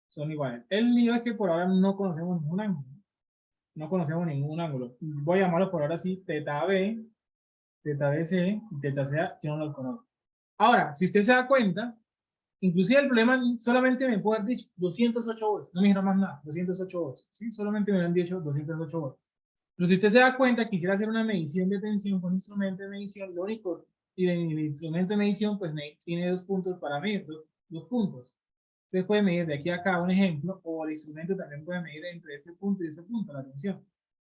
son iguales. El lío es que por ahora no conocemos ningún ángulo. No conocemos ningún ángulo. Voy a llamarlo por ahora sí, teta B, teta BC y teta CA, yo no lo conozco. Ahora, si usted se da cuenta, inclusive el problema solamente me puede haber dicho 208 volts, no me dijeron más nada, 208 volts, ¿sí? Solamente me han dicho 208 volts. Pero si usted se da cuenta, quisiera hacer una medición de tensión con instrumento de medición, lo único, y el instrumento de medición, pues tiene dos puntos para medir, dos puntos. Usted puede medir de aquí a acá un ejemplo, o el instrumento también puede medir entre ese punto y ese punto la tensión.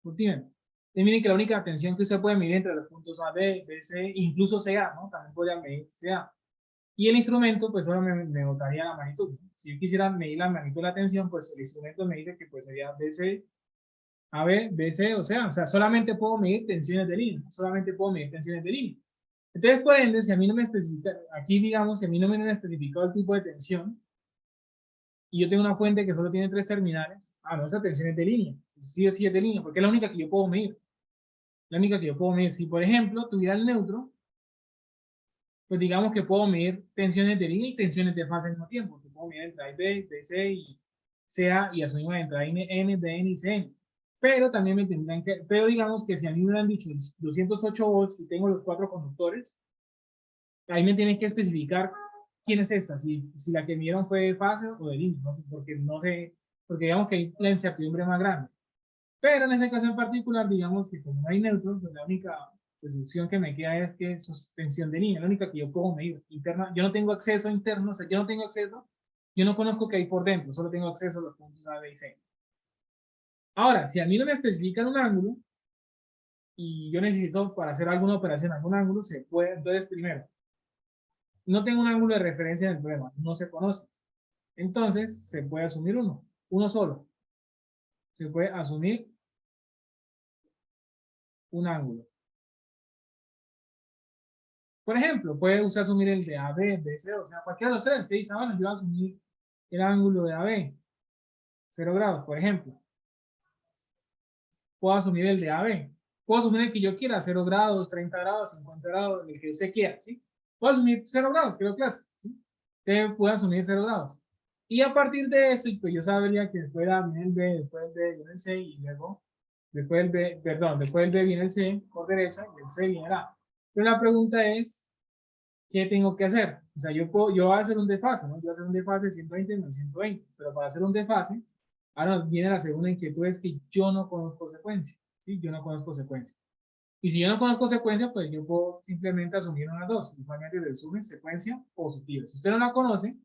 ¿Entienden? Y miren que la única tensión que usted puede medir entre los puntos A, B, B, C, incluso CA, ¿no? También podría medir CA. Y el instrumento, pues solo me botaría la magnitud, ¿no? Si yo quisiera medir la magnitud de la tensión, pues el instrumento me dice que pues sería BC, AB, BC, o sea, solamente puedo medir tensiones de línea, solamente puedo medir tensiones de línea. Entonces, por ende, si a mí no me especifica, aquí digamos, si a mí no me han especificado el tipo de tensión, y yo tengo una fuente que solo tiene tres terminales, no, esa tensión es de línea, sí o sí es de línea, porque es la única que yo puedo medir. La única que yo puedo medir. Si, por ejemplo, tuviera el neutro, pues digamos que puedo medir tensiones de línea y tensiones de fase al mismo tiempo, que puedo medir entrada B, BC y CA y asumir una entrada N, DN y CN. Pero también me tendrán que, pero digamos que si a mí me hubieran dicho 208 volts y tengo los cuatro conductores, ahí me tienen que especificar quién es esta, si la que midieron fue de fase o de línea, ¿no? Porque no sé, porque digamos que hay la incertidumbre más grande. Pero en ese caso en particular, digamos que como no hay neutros, pues la única solución que me queda es que es tensión de línea, la única que yo puedo medir interna. Yo no tengo acceso interno, o sea, yo no tengo acceso, yo no conozco qué hay por dentro, solo tengo acceso a los puntos A, B y C. Ahora, si a mí no me especifican un ángulo y yo necesito para hacer alguna operación, algún ángulo, se puede, entonces primero, no tengo un ángulo de referencia en el problema, no se conoce. Entonces, se puede asumir uno solo. Se puede asumir un ángulo. Por ejemplo, puede usted asumir el de AB, BC, o sea, cualquiera de los tres. Usted dice, bueno, yo voy a asumir el ángulo de AB, 0 grados, por ejemplo. Puedo asumir el de AB. Puedo asumir el que yo quiera, 0 grados, 30 grados, 50 grados, el que usted quiera, ¿sí? Puedo asumir 0 grados, creo clásico, ¿sí? Usted puede asumir 0 grados. Y a partir de eso, pues yo sabría que después viene el B, después el B viene el C, y luego, después el B, perdón, después el B viene el C por derecha, y el C viene el A. Pero la pregunta es, ¿qué tengo que hacer? O sea, yo voy a hacer un desfase, ¿no? Yo voy a hacer un desfase de 120 menos 120, pero para hacer un desfase, ahora nos viene la segunda inquietud, es que yo no conozco secuencia, ¿sí? Yo no conozco secuencia. Y si yo no conozco secuencia, pues yo puedo simplemente asumir unas dos, igualmente resumen secuencia positiva. Si usted no la conoce,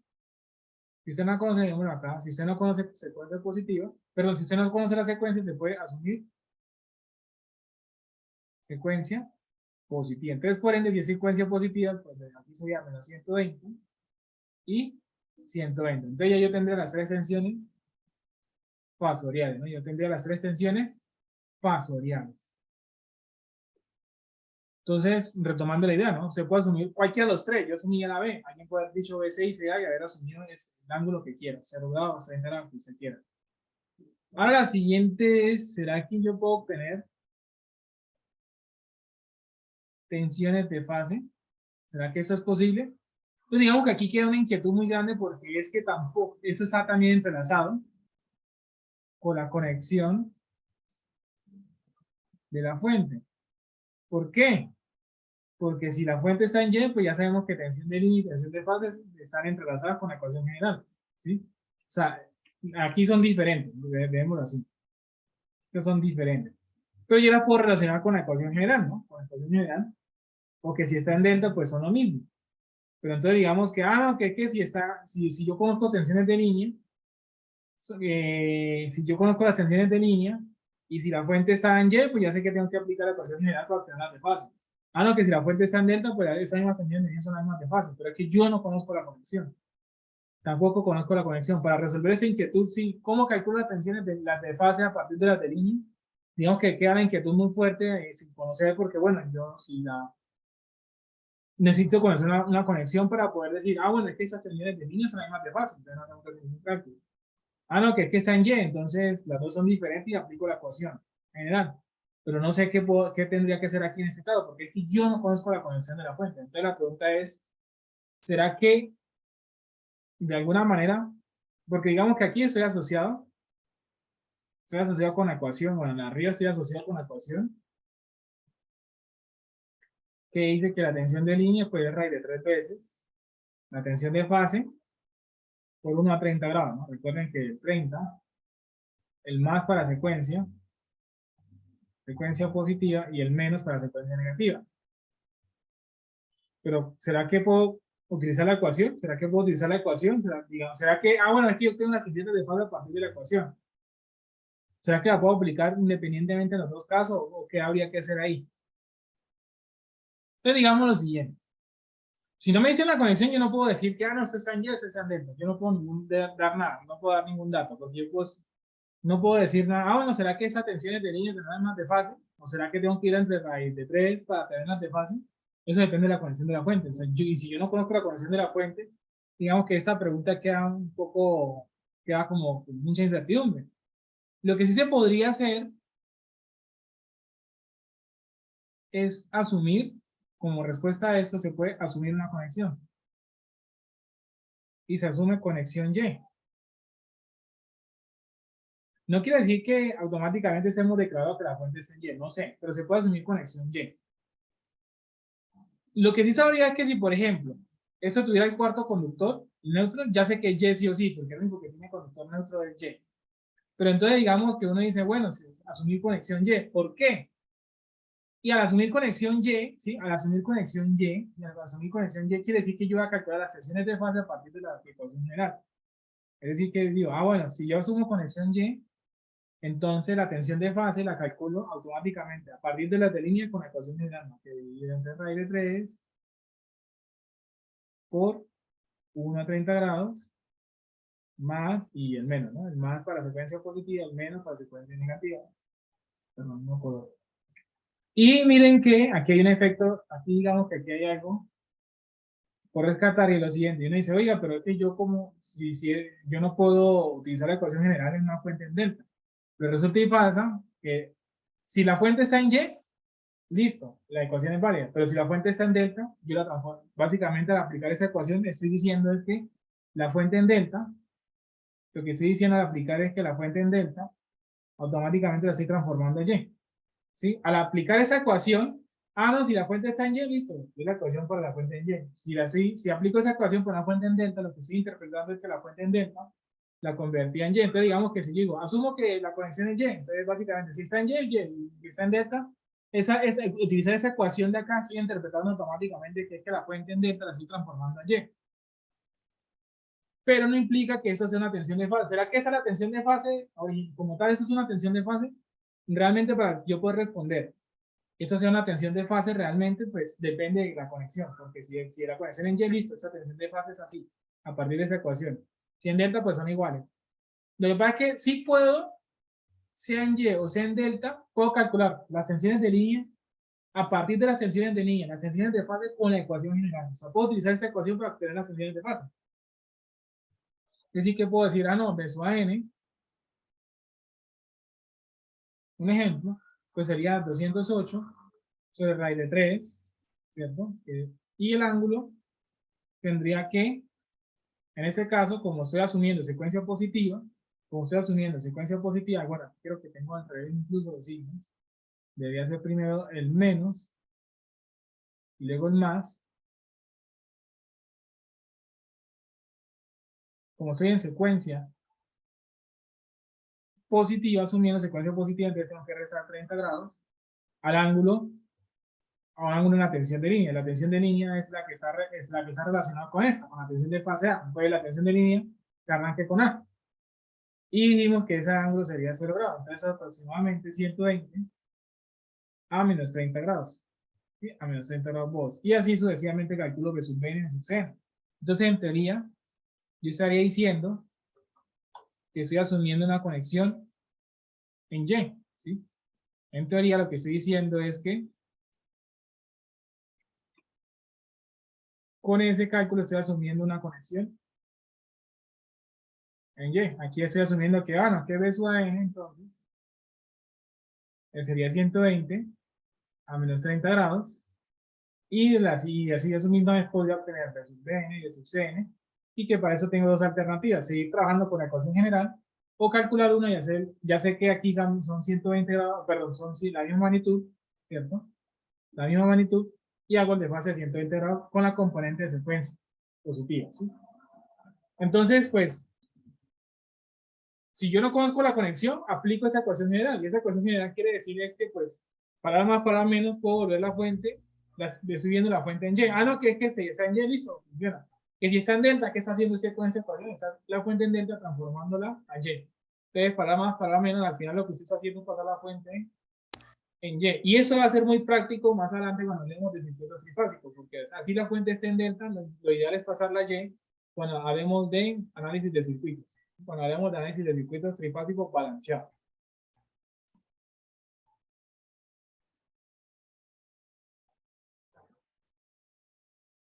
si usted no la conoce, bueno, acá, si usted no conoce secuencia positiva, perdón, si usted no conoce la secuencia, se puede asumir secuencia positiva. Entonces, por ende, si es secuencia positiva, pues aquí sería menos 120 y 120. Entonces ya yo tendría las tres tensiones fasoriales, ¿no? Yo tendría las tres tensiones fasoriales. Entonces, retomando la idea, ¿no? Usted puede asumir cualquiera de los tres. Yo asumí la B. Alguien puede haber dicho BC y CA y haber asumido el ángulo que quiera. 0 grados, 30 grados, que usted quiera. Ahora la siguiente es, ¿será que yo puedo obtener tensiones de fase? ¿Será que eso es posible? Pues digamos que aquí queda una inquietud muy grande porque es que tampoco, eso está también entrelazado con la conexión de la fuente. ¿Por qué? porque si la fuente está en Y, pues ya sabemos que tensión de línea y tensión de fase están entrelazadas con la ecuación general, ¿sí? O sea, aquí son diferentes, veámoslo así. Estos son diferentes. Pero yo las puedo relacionar con la ecuación general, ¿no? Con la ecuación general, o que si está en delta, pues son lo mismo. Pero entonces digamos que, no, que si está, si yo conozco tensiones de línea, si yo conozco las tensiones de línea, y si la fuente está en Y, pues ya sé que tengo que aplicar la ecuación general para obtener las de fase. No, que si la fuente está en delta, pues esas mismas tensiones de línea son las mismas de fase, pero es que yo no conozco la conexión. Tampoco conozco la conexión. Para resolver esa inquietud, sí, ¿cómo calculo las tensiones de las de fase a partir de las de línea? Digamos que queda la inquietud muy fuerte sin conocer, porque bueno, yo si la necesito conocer una conexión para poder decir, bueno, es que esas tensiones de línea son las mismas de fase, entonces no tengo que hacer ningún cálculo. No, que es que está en Y, entonces las dos son diferentes y aplico la ecuación general. Pero no sé qué tendría que hacer aquí en este caso, porque es que yo no conozco la conexión de la fuente. Entonces la pregunta es, ¿será que de alguna manera, porque digamos que aquí estoy asociado con la ecuación, bueno, en arriba estoy asociado con la ecuación, que dice que la tensión de línea puede es raíz de 3 veces la tensión de fase por 1 a 30 grados, ¿no? Recuerden que el 30, el más para secuencia positiva, y el menos para secuencia negativa. Pero, ¿será que puedo utilizar la ecuación? ¿Será que puedo utilizar la ecuación? ¿Será que, bueno, es que yo tengo las tensiones de fase a partir de la ecuación? ¿Será que la puedo aplicar independientemente en los dos casos o qué habría que hacer ahí? Entonces, digamos lo siguiente. Si no me dicen la conexión, yo no puedo decir que, no, esto es en Y, esto es en delta. Yo no puedo dar nada, no puedo dar ningún dato, porque yo no puedo decir nada. Bueno, ¿será que esas tensiones de línea tendrán más de fase? ¿O será que tengo que ir entre raíz de 3 para tener las de fase? Eso depende de la conexión de la fuente. O sea, y si yo no conozco la conexión de la fuente, digamos que esta pregunta queda como con mucha incertidumbre. Lo que sí se podría hacer es asumir, como respuesta a esto, se puede asumir una conexión. Y se asume conexión Y. No quiere decir que automáticamente estemos declarado que la fuente es en Y, no sé, pero se puede asumir conexión Y. Lo que sí sabría es que si, por ejemplo, eso tuviera el cuarto conductor neutro, ya sé que es Y sí o sí, porque el único que tiene conductor neutro es Y. Pero entonces digamos que uno dice, bueno, asumir conexión Y. ¿Por qué? Y al asumir conexión Y, ¿sí? Al asumir conexión Y, quiere decir que yo voy a calcular las secciones de fase a partir de la ecuación general. Es decir, que digo, bueno, si yo asumo conexión Y, entonces la tensión de fase la calculo automáticamente a partir de las de línea con la ecuación general, ¿no? Que divide entre raíz de 3 por 1 a 30 grados más y el menos, ¿no? El más para secuencia positiva, el menos para secuencia negativa. Perdón, no color. Y miren que aquí hay un efecto, aquí digamos que aquí hay algo por rescatar y lo siguiente. Y uno dice, oiga, pero es que yo como, si yo no puedo utilizar la ecuación general en una fuente en delta. Pero resulta y pasa que si la fuente está en Y, listo, la ecuación es válida. Pero si la fuente está en delta, yo la transformo. Básicamente al aplicar esa ecuación, estoy diciendo es que la fuente en delta, lo que estoy diciendo al aplicar es que la fuente en delta, automáticamente la estoy transformando en Y. ¿Sí? Al aplicar esa ecuación, no, si la fuente está en Y, listo, es la ecuación para la fuente en Y. Si aplico esa ecuación para una fuente en delta, lo que estoy interpretando es que la fuente en delta la convertía en Y. Entonces, digamos que si yo digo, asumo que la conexión es Y, entonces básicamente si está en Y, Y, si está en delta, utilizar esa ecuación de acá, estoy interpretando automáticamente que es que la fuente en delta la estoy transformando en Y. Pero no implica que eso sea una tensión de fase. ¿Será que esa es la tensión de fase? Como tal, eso es una tensión de fase. Realmente para yo poder responder eso sea una tensión de fase, realmente pues depende de la conexión, porque si la conexión en Y, listo, esa tensión de fase es así, a partir de esa ecuación. Si en delta, pues son iguales. Lo que pasa es que sí puedo, sea en Y o sea en delta, puedo calcular las tensiones de línea a partir de las tensiones de línea, las tensiones de fase con la ecuación general. O sea, puedo utilizar esa ecuación para obtener las tensiones de fase. Es decir, que puedo decir, no, beso a n, un ejemplo, pues sería 208 sobre raíz de 3, ¿cierto? Y el ángulo tendría que, en este caso, como estoy asumiendo secuencia positiva, bueno, creo que tengo al revés incluso los signos, debería ser primero el menos y luego el más. Como estoy en secuencia positiva, asumiendo secuencia positiva, entonces tengo que restar 30 grados al ángulo, a un ángulo en la tensión de línea. La tensión de línea es la que está relacionada con esta, con la tensión de fase A. Entonces la tensión de línea que arranque con A. Y dijimos que ese ángulo sería 0 grados. Entonces aproximadamente 120 a menos 30 grados. ¿Sí? A menos 30 grados volts. Y así sucesivamente calculo que sub B en sub C. Entonces en teoría yo estaría diciendo que estoy asumiendo una conexión en Y. ¿Sí? En teoría lo que estoy diciendo es que con ese cálculo estoy asumiendo una conexión en Y. Aquí estoy asumiendo que, bueno, que B sub A N, entonces, sería 120 a menos 30 grados. Y así asumiendo me podría obtener B sub Bn y B sub Cn. Y que para eso tengo dos alternativas. Seguir trabajando con la ecuación general o calcular una y hacer, ya sé que aquí son 120 grados, perdón, son sí, la misma magnitud, ¿cierto? La misma magnitud. Y hago el desfase de 120 grados con la componente de secuencia positiva, ¿sí? Entonces, pues, si yo no conozco la conexión, aplico esa ecuación general. Y esa ecuación general quiere decir es que, pues, para más, para menos, puedo volver la fuente, estoy viendo la fuente en Y. Ah, no, que es que si está en Y, listo, funciona. Que si está en delta, ¿qué está haciendo esa ecuación? Está la fuente en delta transformándola a Y. Entonces, para más, para menos, al final lo que usted está haciendo es pasar la fuente en Y. Y eso va a ser muy práctico más adelante cuando hablemos de circuitos trifásicos, porque así la fuente esté en delta, lo ideal es pasarla a Y cuando hablemos de análisis de circuitos. Cuando hablamos de análisis de circuitos trifásicos balanceados.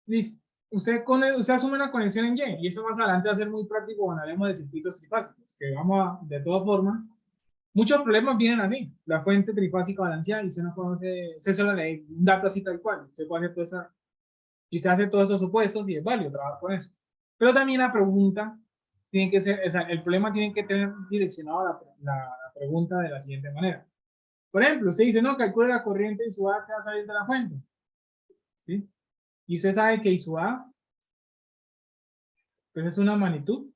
Listo. Usted asume una conexión en Y, y eso más adelante va a ser muy práctico cuando hablemos de circuitos trifásicos, que vamos a, de todas formas, muchos problemas vienen así, la fuente trifásica balanceada, y usted no conoce, usted solo lee un dato así tal cual, usted puede hacer toda esa, y usted hace todos esos supuestos y es válido trabajar con eso. Pero también la pregunta tiene que ser, o sea, el problema tiene que tener direccionado la pregunta de la siguiente manera. Por ejemplo, usted dice, no, calcule la corriente en su A que va a salir de la fuente, ¿sí? Y usted sabe que su A pues es una magnitud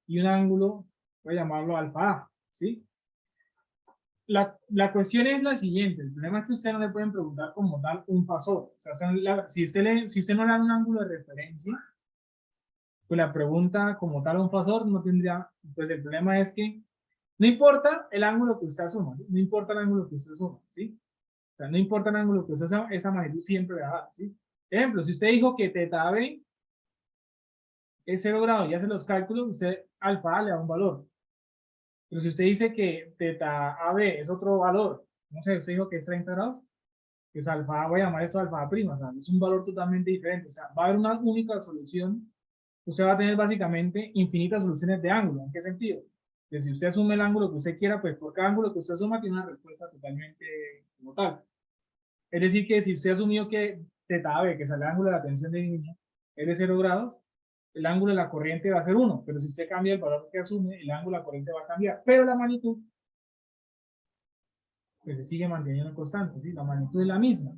y un ángulo, voy a llamarlo alfa A, ¿sí? La cuestión es la siguiente, el problema es que usted no le pueden preguntar como tal un fasor. O sea, si usted no le da un ángulo de referencia, pues la pregunta como tal un fasor no tendría, pues el problema es que no importa el ángulo que usted asuma, ¿sí? No importa el ángulo que usted asuma, ¿sí? O sea, no importa el ángulo que usted asuma, esa magnitud siempre va a dar, ¿sí? Ejemplo, si usted dijo que teta B es 0 grados y hace los cálculos, usted alfa A le da un valor. Pero si usted dice que teta AB es otro valor, no sé, usted dijo que es 30 grados, pues alfa A, voy a llamar eso alfa A prima, o sea, es un valor totalmente diferente. O sea, va a haber una única solución. Usted va a tener básicamente infinitas soluciones de ángulo. ¿En qué sentido? Que si usted asume el ángulo que usted quiera, pues por cada ángulo que usted asuma tiene una respuesta totalmente como tal. Es decir, que si usted asumió que teta AB, que es el ángulo de la tensión de línea, es de 0 grados, el ángulo de la corriente va a ser 1, pero si usted cambia el valor que asume, el ángulo de la corriente va a cambiar, pero la magnitud pues se sigue manteniendo constante, ¿sí? La magnitud es la misma,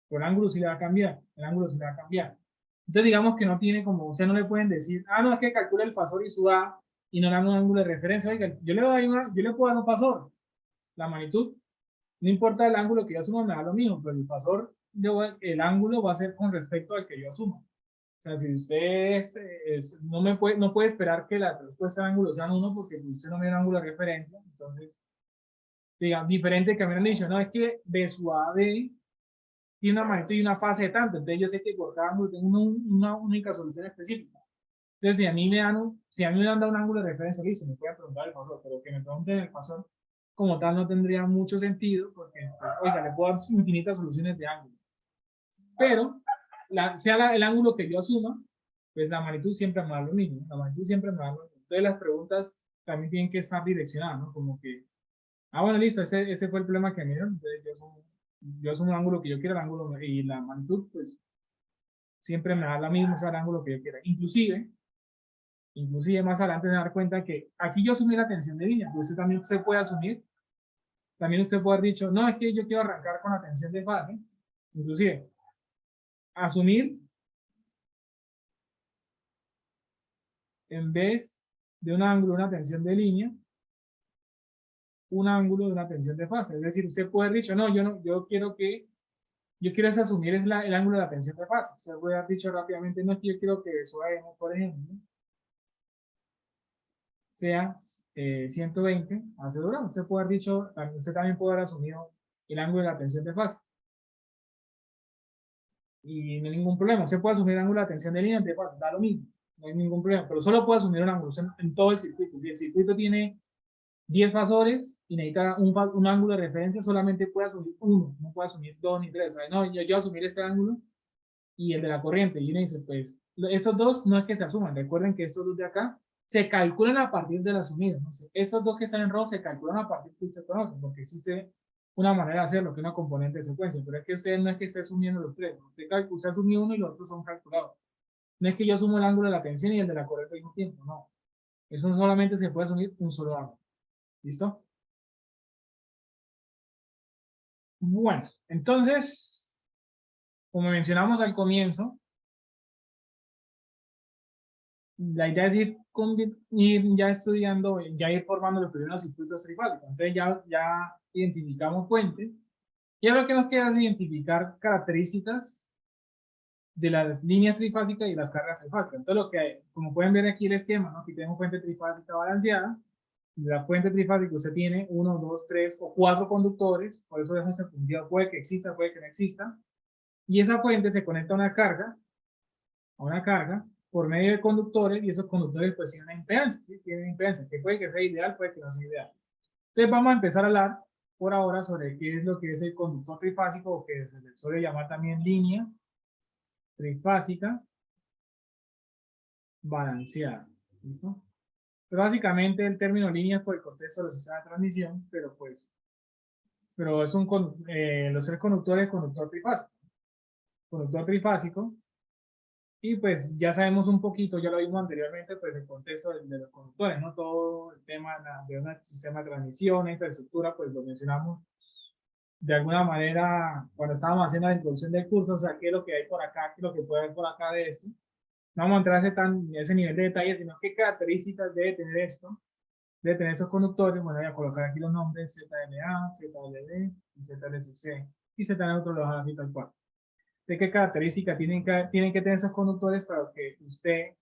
pero el ángulo sí le va a cambiar, el ángulo sí le va a cambiar. Entonces digamos que no tiene como, usted no le pueden decir, ah, no, es que calcule el fasor y su A y no le dan un ángulo de referencia, oiga, yo le puedo dar un fasor, la magnitud, no importa el ángulo que yo asuma, me da lo mismo, pero el fasor, el ángulo va a ser con respecto al que yo asuma. O sea, si usted no puede esperar que la respuesta de ángulo sean 1 porque usted no me da un ángulo de referencia, entonces, digamos, diferente que me han dicho, no, es que B sub A B tiene una magnitud y una fase de tanto, entonces yo sé que por cada ángulo tengo una única solución específica. Entonces, si a mí me han dado un ángulo de referencia, listo, me pueden preguntar el fasor, pero que me pregunten el fasor como tal no tendría mucho sentido, porque, pues, oiga, le puedo dar infinitas soluciones de ángulo. Pero, sea el ángulo que yo asuma, pues la magnitud siempre me da lo mismo, la magnitud siempre me da lo mismo. Entonces las preguntas también tienen que estar direccionadas, ¿no? Como que, ah, bueno, listo, ese fue el problema que me dieron, entonces yo asumo un ángulo que yo quiera, el ángulo y la magnitud, pues siempre me da la misma, o sea, el ángulo que yo quiera. Inclusive más adelante se dar cuenta que aquí yo asumí la tensión de línea, pero usted puede asumir, también usted puede haber dicho, no, es que yo quiero arrancar con la tensión de fase, inclusive, asumir, en vez de un ángulo de una tensión de línea, un ángulo de una tensión de fase. Es decir, usted puede haber dicho, no, yo quiero asumir el ángulo de la tensión de fase. Usted puede haber dicho rápidamente, no, yo quiero que su AM, por ejemplo, sea 120 asegurado. Usted puede haber dicho, usted también puede haber asumido el ángulo de la tensión de fase. Y no hay ningún problema. Usted puede asumir el ángulo de tensión de línea, de fase, da lo mismo. No hay ningún problema. Pero solo puede asumir un ángulo en todo el circuito. Si el circuito tiene 10 fasores y necesita un ángulo de referencia, solamente puede asumir uno, no puede asumir dos ni tres. O sea, no, yo voy a asumir este ángulo y el de la corriente. Y uno dice, pues, estos dos no es que se asuman. Recuerden que estos dos de acá se calculan a partir del asumido. ¿No? Estos dos que están en rojo se calculan a partir que usted conoce, porque existe una manera de hacerlo, que es una componente de secuencia. Pero es que usted no es que esté asumiendo los tres. Usted asumió uno y los otros son calculados. No es que yo asumo el ángulo de la tensión y el de la corriente al mismo tiempo. No. Eso solamente se puede asumir un solo ángulo. ¿Listo? Bueno, entonces, como mencionamos al comienzo, la idea es ir ya estudiando, ya ir formando los primeros circuitos trifásicos. Entonces ya identificamos fuentes. Y ahora lo que nos queda es identificar características de las líneas trifásicas y las cargas trifásicas. Entonces, como pueden ver aquí el esquema, ¿no? Aquí tenemos fuente trifásica balanceada. La fuente trifásica usted tiene 1, 2, 3 o 4 conductores, por eso dejo ese punteado, puede que exista, puede que no exista. Y esa fuente se conecta a una carga por medio de conductores, y esos conductores pues tienen una impedancia, ¿sí? Tienen impedancia, que puede que sea ideal, puede que no sea ideal. Entonces vamos a empezar a hablar por ahora sobre qué es lo que es el conductor trifásico, o que se le suele llamar también línea trifásica balanceada. ¿Listo? Pero básicamente el término línea es por el contexto de los sistemas de transmisión, pero es los tres conductores, conductor trifásico. Conductor trifásico. Y pues ya sabemos un poquito, ya lo vimos anteriormente, pues el contexto de los conductores, ¿no? Todo el tema de un sistema de transmisión, infraestructura, pues lo mencionamos de alguna manera cuando estábamos haciendo la introducción del curso, o sea, qué es lo que hay por acá, qué es lo que puede haber por acá de esto. No vamos a entrar a ese nivel de detalle, sino qué características debe tener esto, debe tener esos conductores. Bueno, voy a colocar aquí los nombres ZLA, ZLB, y ZL-C, y ZL otro lo así tal cual. ¿De qué características tienen que tener esos conductores para que usted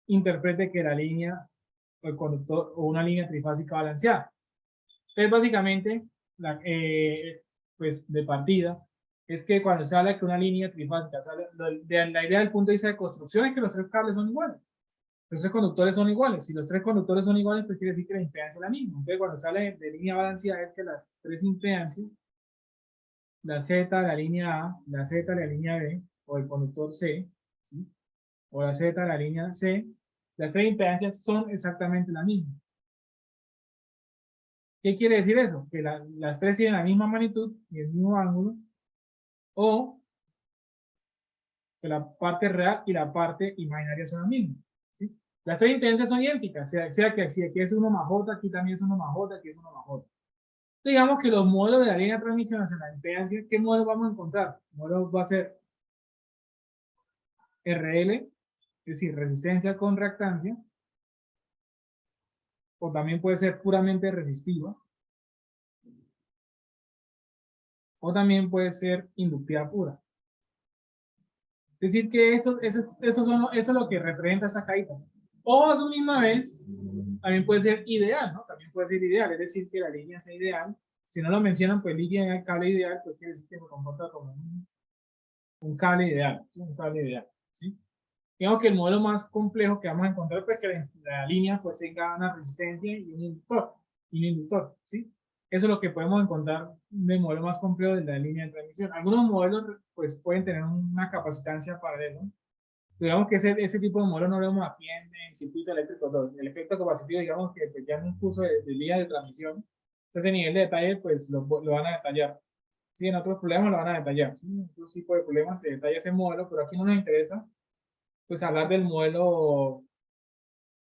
interprete que la línea o el conductor o una línea trifásica balanceada? Entonces, básicamente, pues de partida, es que cuando se habla de que una línea trifásica, la idea del punto de vista de construcción es que los tres cables son iguales. Los tres conductores son iguales. Si los tres conductores son iguales, pues quiere decir que la impedancia es la misma. Entonces, cuando se habla de línea balanceada, es que las tres impedancias, la Z de la línea A, la Z de la línea B, o el conductor C, ¿sí? O la Z de la línea C, las tres impedancias son exactamente la misma. ¿Qué quiere decir eso? Que las tres tienen la misma magnitud y el mismo ángulo, o que la parte real y la parte imaginaria son las mismas. ¿Sí? Las tres impedancias son idénticas, sea que si aquí es 1 más J, aquí también es 1 más J, aquí es 1 más J. Digamos que los modelos de la línea de transmisión hacia la impedancia, ¿qué modelo vamos a encontrar? El modelo va a ser RL, es decir, resistencia con reactancia, o también puede ser puramente resistiva, o también puede ser inductiva pura. Es decir, que eso es lo que representa esa caída. O a su misma vez, también puede ser ideal, ¿no? También puede ser ideal, es decir, que la línea sea ideal. Si no lo mencionan, pues línea cable ideal, pues quiere decir que se comporta como un cable ideal, ¿sí? Un cable ideal, ¿sí? Digamos que el modelo más complejo que vamos a encontrar, pues que la línea pues tenga una resistencia y un inductor, ¿sí? Eso es lo que podemos encontrar del modelo más complejo de la línea de transmisión. Algunos modelos pues pueden tener una capacitancia paralela. Digamos que ese tipo de modelo no lo vemos aquí en circuitos eléctricos. El efecto capacitivo, digamos que pues, ya en un curso de línea de transmisión, ese nivel de detalle pues lo van a detallar. Sí, en otros problemas lo van a detallar. ¿Sí? En otros tipos de problemas se detalla ese modelo, pero aquí no nos interesa pues hablar del modelo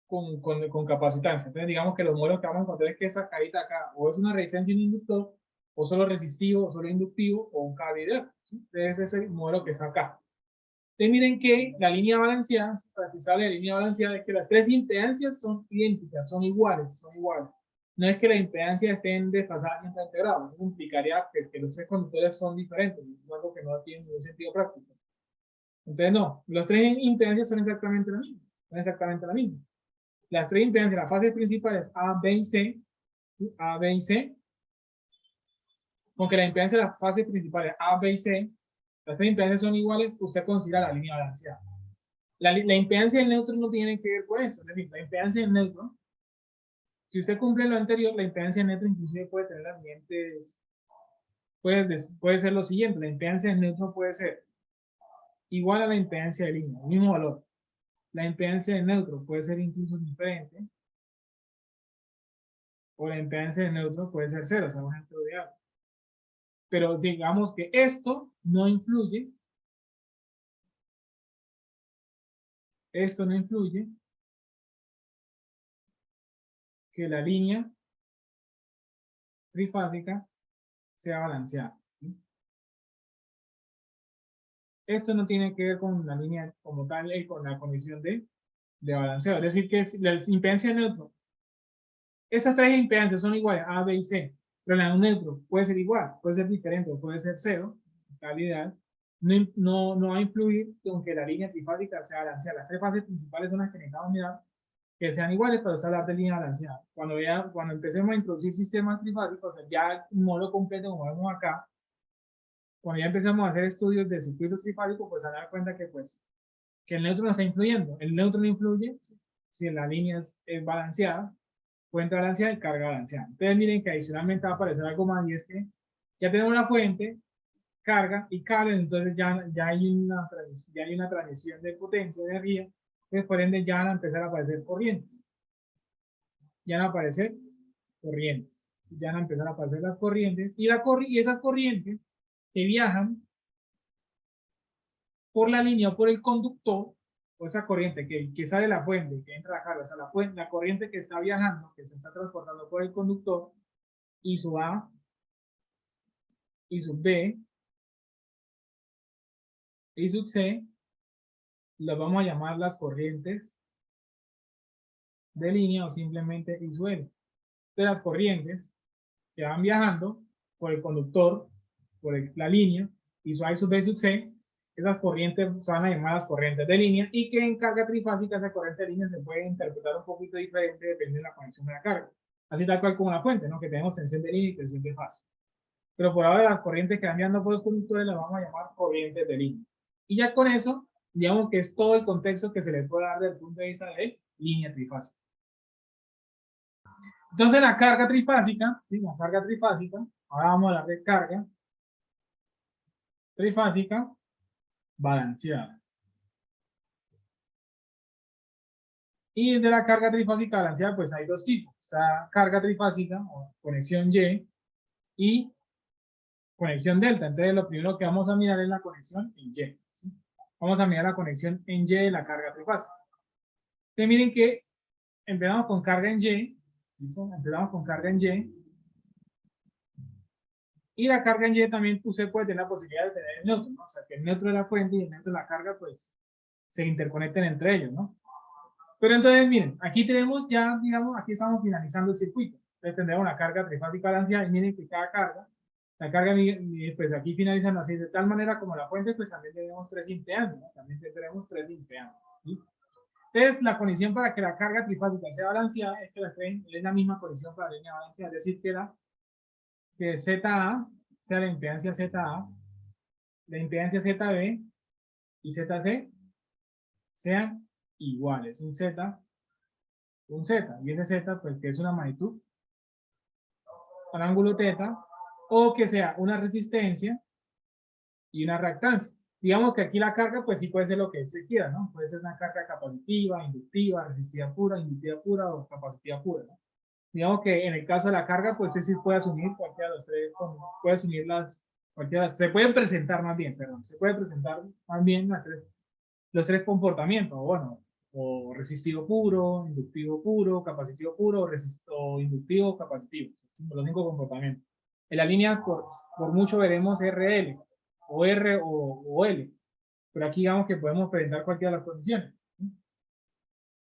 con capacitancia. Entonces, digamos que los modelos que vamos a encontrar es que esa cajita acá o es una resistencia y un inductor, o solo resistivo, o solo inductivo, o un cable ideal. ¿Sí? Entonces, ese es el modelo que está acá. Entonces miren que la línea balanceada, para que sale la línea balanceada, es que las tres impedancias son idénticas, son iguales, son iguales. No es que las impedancias estén desfasadas en 30 grados, eso implicaría que los tres conductores son diferentes, eso es algo que no tiene ningún sentido práctico. Entonces no, las tres impedancias son exactamente la misma, son exactamente la misma. Las tres impedancias, la fase principal es A, B y C, A, B y C, aunque la impedancia de las fases principales A, B y C, las tres impedancias son iguales, usted considera la línea balanceada. La impedancia del neutro no tiene que ver con eso, es decir, la impedancia del neutro, si usted cumple lo anterior, la impedancia del neutro inclusive puede tener las siguientes, puede ser lo siguiente, la impedancia del neutro puede ser igual a la impedancia de línea, el mismo valor. La impedancia del neutro puede ser incluso diferente, o la impedancia del neutro puede ser cero, o sea, un ejemplo de algo. Pero digamos que esto no influye, que la línea trifásica sea balanceada. ¿Sí? Esto no tiene que ver con la línea como tal y con la condición de balanceo. Es decir, que la impedancia de neutro, esas tres impedancias son iguales, A, B y C, pero la de un neutro puede ser igual, puede ser diferente, o puede ser cero, calidad, no va a influir aunque la línea trifásica sea balanceada. Las tres fases principales son las que necesitamos mirar que sean iguales, pero es hablar de línea balanceada. Cuando empecemos a introducir sistemas trifásicos, ya un módulo completo como vemos acá, cuando ya empezamos a hacer estudios de circuitos trifásicos, pues a dar cuenta que que el neutro no está influyendo. El neutro no influye si la línea es balanceada, fuente balanceada y carga balanceada. Entonces miren que adicionalmente va a aparecer algo más y es que ya tenemos la fuente, carga y cable, entonces ya hay una transmisión de potencia, de energía, entonces por ende ya van a empezar a aparecer corrientes. Ya van a aparecer corrientes. Ya van a empezar a aparecer las corrientes y esas corrientes que viajan por la línea o por el conductor, o esa corriente que sale de la fuente, que entra a la carga, o sea, la corriente que está viajando, que se está transportando por el conductor, y su A, y su B, y su C, las vamos a llamar las corrientes de línea o simplemente I sub L. De las corrientes que van viajando por el conductor, la línea, y su A y su B y su C, esas corrientes se van a llamar las corrientes de línea y que en carga trifásica esa corriente de línea se puede interpretar un poquito diferente dependiendo de la conexión de la carga. Así tal cual como la fuente, ¿no? Que tenemos tensión de línea y tensión de fase. Pero por ahora las corrientes que van viajando por los conductores las vamos a llamar corrientes de línea. Y ya con eso, digamos que es todo el contexto que se le puede dar desde el punto de vista de línea trifásica. Entonces la carga trifásica, ¿sí? La carga trifásica, ahora vamos a hablar de carga trifásica balanceada. Y de la carga trifásica balanceada, pues hay dos tipos. O sea, carga trifásica o conexión y conexión delta. Entonces, lo primero que vamos a mirar es la conexión en Y. ¿Sí? Vamos a mirar la conexión en Y de la carga trifásica. Entonces, miren que empezamos con carga en Y. ¿Listo? Empezamos con carga en Y. Y la carga en Y también usted puede tener la posibilidad de tener el neutro, ¿no? O sea, que el neutro de la fuente y el neutro de la carga, pues, se interconecten entre ellos, ¿no? Pero entonces, miren, aquí tenemos ya, digamos, aquí estamos finalizando el circuito. Entonces tendremos una carga trifásica balanceada y miren que cada carga, la carga, pues aquí finalizan así, de tal manera como la fuente, pues también tenemos tres impedancias, ¿no? También tendremos tres impedancias, ¿sí? Entonces, la condición para que la carga trifásica sea balanceada es que es la misma condición para la línea balanceada, es decir, que ZA sea la impedancia ZA, la impedancia ZB y ZC sean iguales, un Z, y ese Z, pues que es una magnitud al ángulo teta, o que sea una resistencia y una reactancia. Digamos que aquí la carga, pues sí puede ser lo que se quiera, ¿no? Puede ser una carga capacitiva, inductiva, resistiva pura, inductiva pura o capacitiva pura, ¿no? Digamos que en el caso de la carga, pues sí puede asumir cualquiera de los tres, puede asumir se pueden presentar más bien, perdón, se puede presentar más bien los tres comportamientos, bueno, o resistivo puro, inductivo puro, capacitivo puro, o inductivo capacitivo, los cinco comportamientos. En la línea, por mucho veremos RL, o R o L, Pero aquí digamos que podemos presentar cualquiera de las condiciones.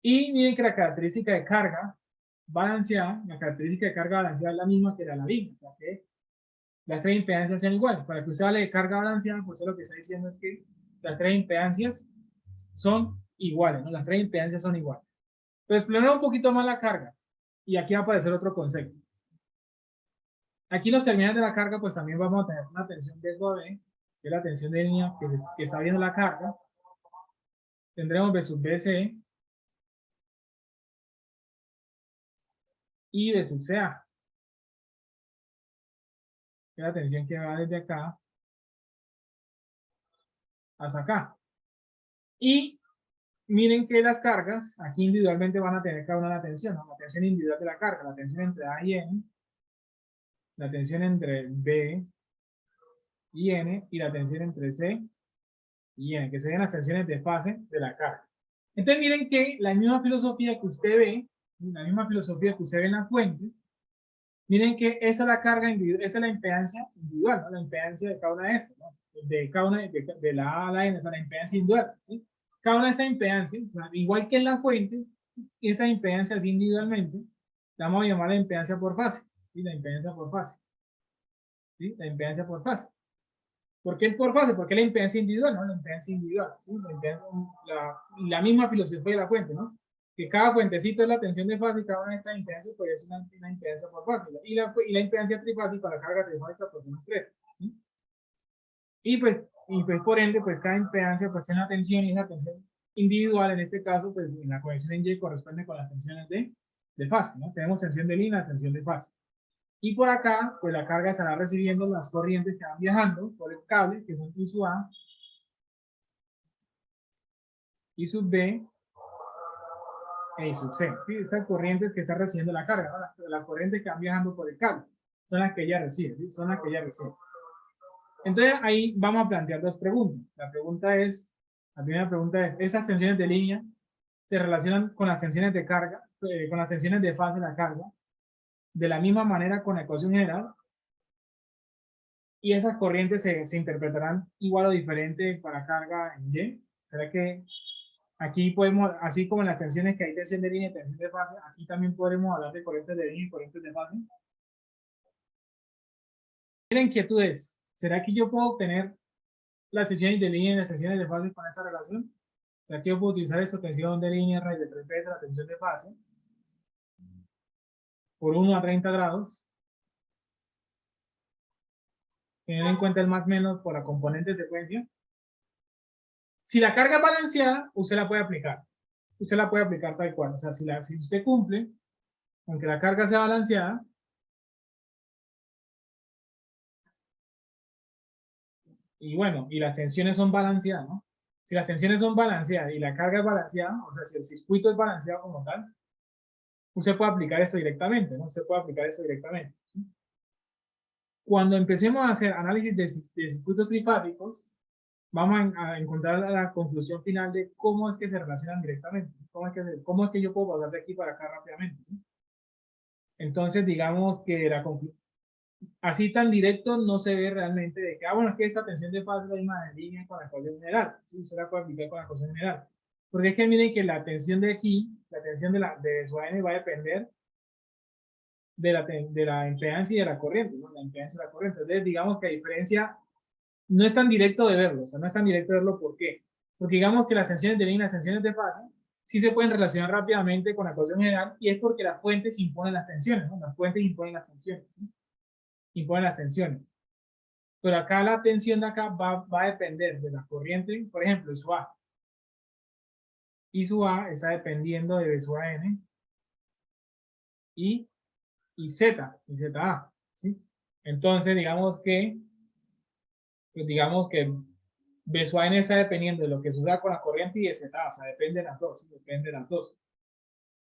Y miren que la característica de carga balanceada, la característica de carga balanceada es la misma que la línea, o sea que las tres impedancias sean iguales. Para que usted hable de carga balanceada, pues lo que está diciendo es que las tres impedancias son iguales, ¿no? Las tres impedancias son iguales. Pero explorar un poquito más la carga, y aquí va a aparecer otro concepto. Aquí los terminales de la carga, pues también vamos a tener una tensión de SUA B, que es la tensión de línea que está viendo la carga. Tendremos B sub BC y B sub CA, que es la tensión que va desde acá hasta acá. Y miren que las cargas, aquí individualmente van a tener cada una la tensión, ¿no? La tensión individual de la carga, la tensión entre A y N, la tensión entre B y N, y la tensión entre C y N, que serían las tensiones de fase de la carga. Entonces miren que la misma filosofía que usted ve, la misma filosofía que usted ve en la fuente, miren que esa es la carga individual, esa es la impedancia individual, ¿no? La impedancia de cada una de estas, ¿no? De cada una de la A a la N, esa es la impedancia individual, ¿sí? Cada una de esas impedancias, igual que en la fuente, esas impedancias individualmente, la vamos a llamar la impedancia por fase, ¿sí? La impedancia por fase, ¿sí? La impedancia por fase. ¿Por qué por fase? Porque la impedancia individual, ¿no? La impedancia individual, ¿sí? La misma filosofía de la fuente, ¿no? Que cada fuentecito es la tensión de fase y cada una de estas impedancias pues es una impedancia por fase. Y la impedancia trifásica, la carga trifásica, pues son 3, ¿sí? Y pues por ende, pues cada impedancia pues tiene una tensión y esa tensión individual, en este caso, pues en la conexión en Y corresponde con las tensiones de fase, ¿no? Tenemos tensión de línea, tensión de fase. Y por acá, pues la carga estará recibiendo las corrientes que van viajando por el cable, que son I sub A, I sub B e I sub C. ¿Sí? Estas corrientes que está recibiendo la carga, ¿no? Las corrientes que van viajando por el cable, son las que ella recibe, ¿sí? Son las que ella recibe. Entonces ahí vamos a plantear dos preguntas. La primera pregunta es, ¿esas tensiones de línea se relacionan con las tensiones de carga, con las tensiones de fase de la carga, de la misma manera con la ecuación general? Y esas corrientes se interpretarán igual o diferente para carga en Y. ¿Será que aquí podemos, así como en las tensiones que hay tensión de línea y tensión de fase, aquí también podemos hablar de corrientes de línea y corrientes de fase? ¿Tienen inquietudes? ¿Será que yo puedo obtener las tensiones de línea y las tensiones de fase con esta relación? ¿Será que yo puedo utilizar esta tensión de línea raíz de 3 veces la tensión de fase por 1 a 30 grados? Teniendo en cuenta el más menos por la componente de secuencia. Si la carga es balanceada, usted la puede aplicar. Usted la puede aplicar tal cual. O sea, si usted cumple, aunque la carga sea balanceada, y bueno, y las tensiones son balanceadas, ¿no? Si las tensiones son balanceadas y la carga es balanceada, o sea, si el circuito es balanceado como tal, usted puede aplicar eso directamente, ¿no? Usted puede aplicar eso directamente, ¿sí? Cuando empecemos a hacer análisis de circuitos trifásicos, vamos a encontrar la conclusión final de cómo es que se relacionan directamente, cómo es que yo puedo pasar de aquí para acá rápidamente, ¿sí? Entonces, digamos que así tan directo no se ve realmente de que, bueno, es que esa tensión de fase es la misma de línea con la ecuación general, ¿sí? Usted la puede aplicar con la ecuación general. Porque es que miren que la tensión de aquí, la tensión de su N va a depender de la impedancia y de la corriente, ¿no? La impedancia y la corriente. Entonces, digamos que la diferencia no es tan directo de verlo, o sea, no es tan directo de verlo, ¿por qué? Porque digamos que las tensiones de línea y las tensiones de fase sí se pueden relacionar rápidamente con la ecuación general y es porque las fuentes imponen las tensiones, ¿no? Las fuentes imponen las tensiones, ¿sí? Imponen las tensiones. Pero acá la tensión de acá va a depender de la corriente, por ejemplo, I sub A. I sub A está dependiendo de B sub N y Z, y ZA, ¿sí? Entonces, pues digamos que B sub N está dependiendo de lo que suceda con la corriente y de ZA, o sea, depende de las dos, ¿sí? Depende de las dos.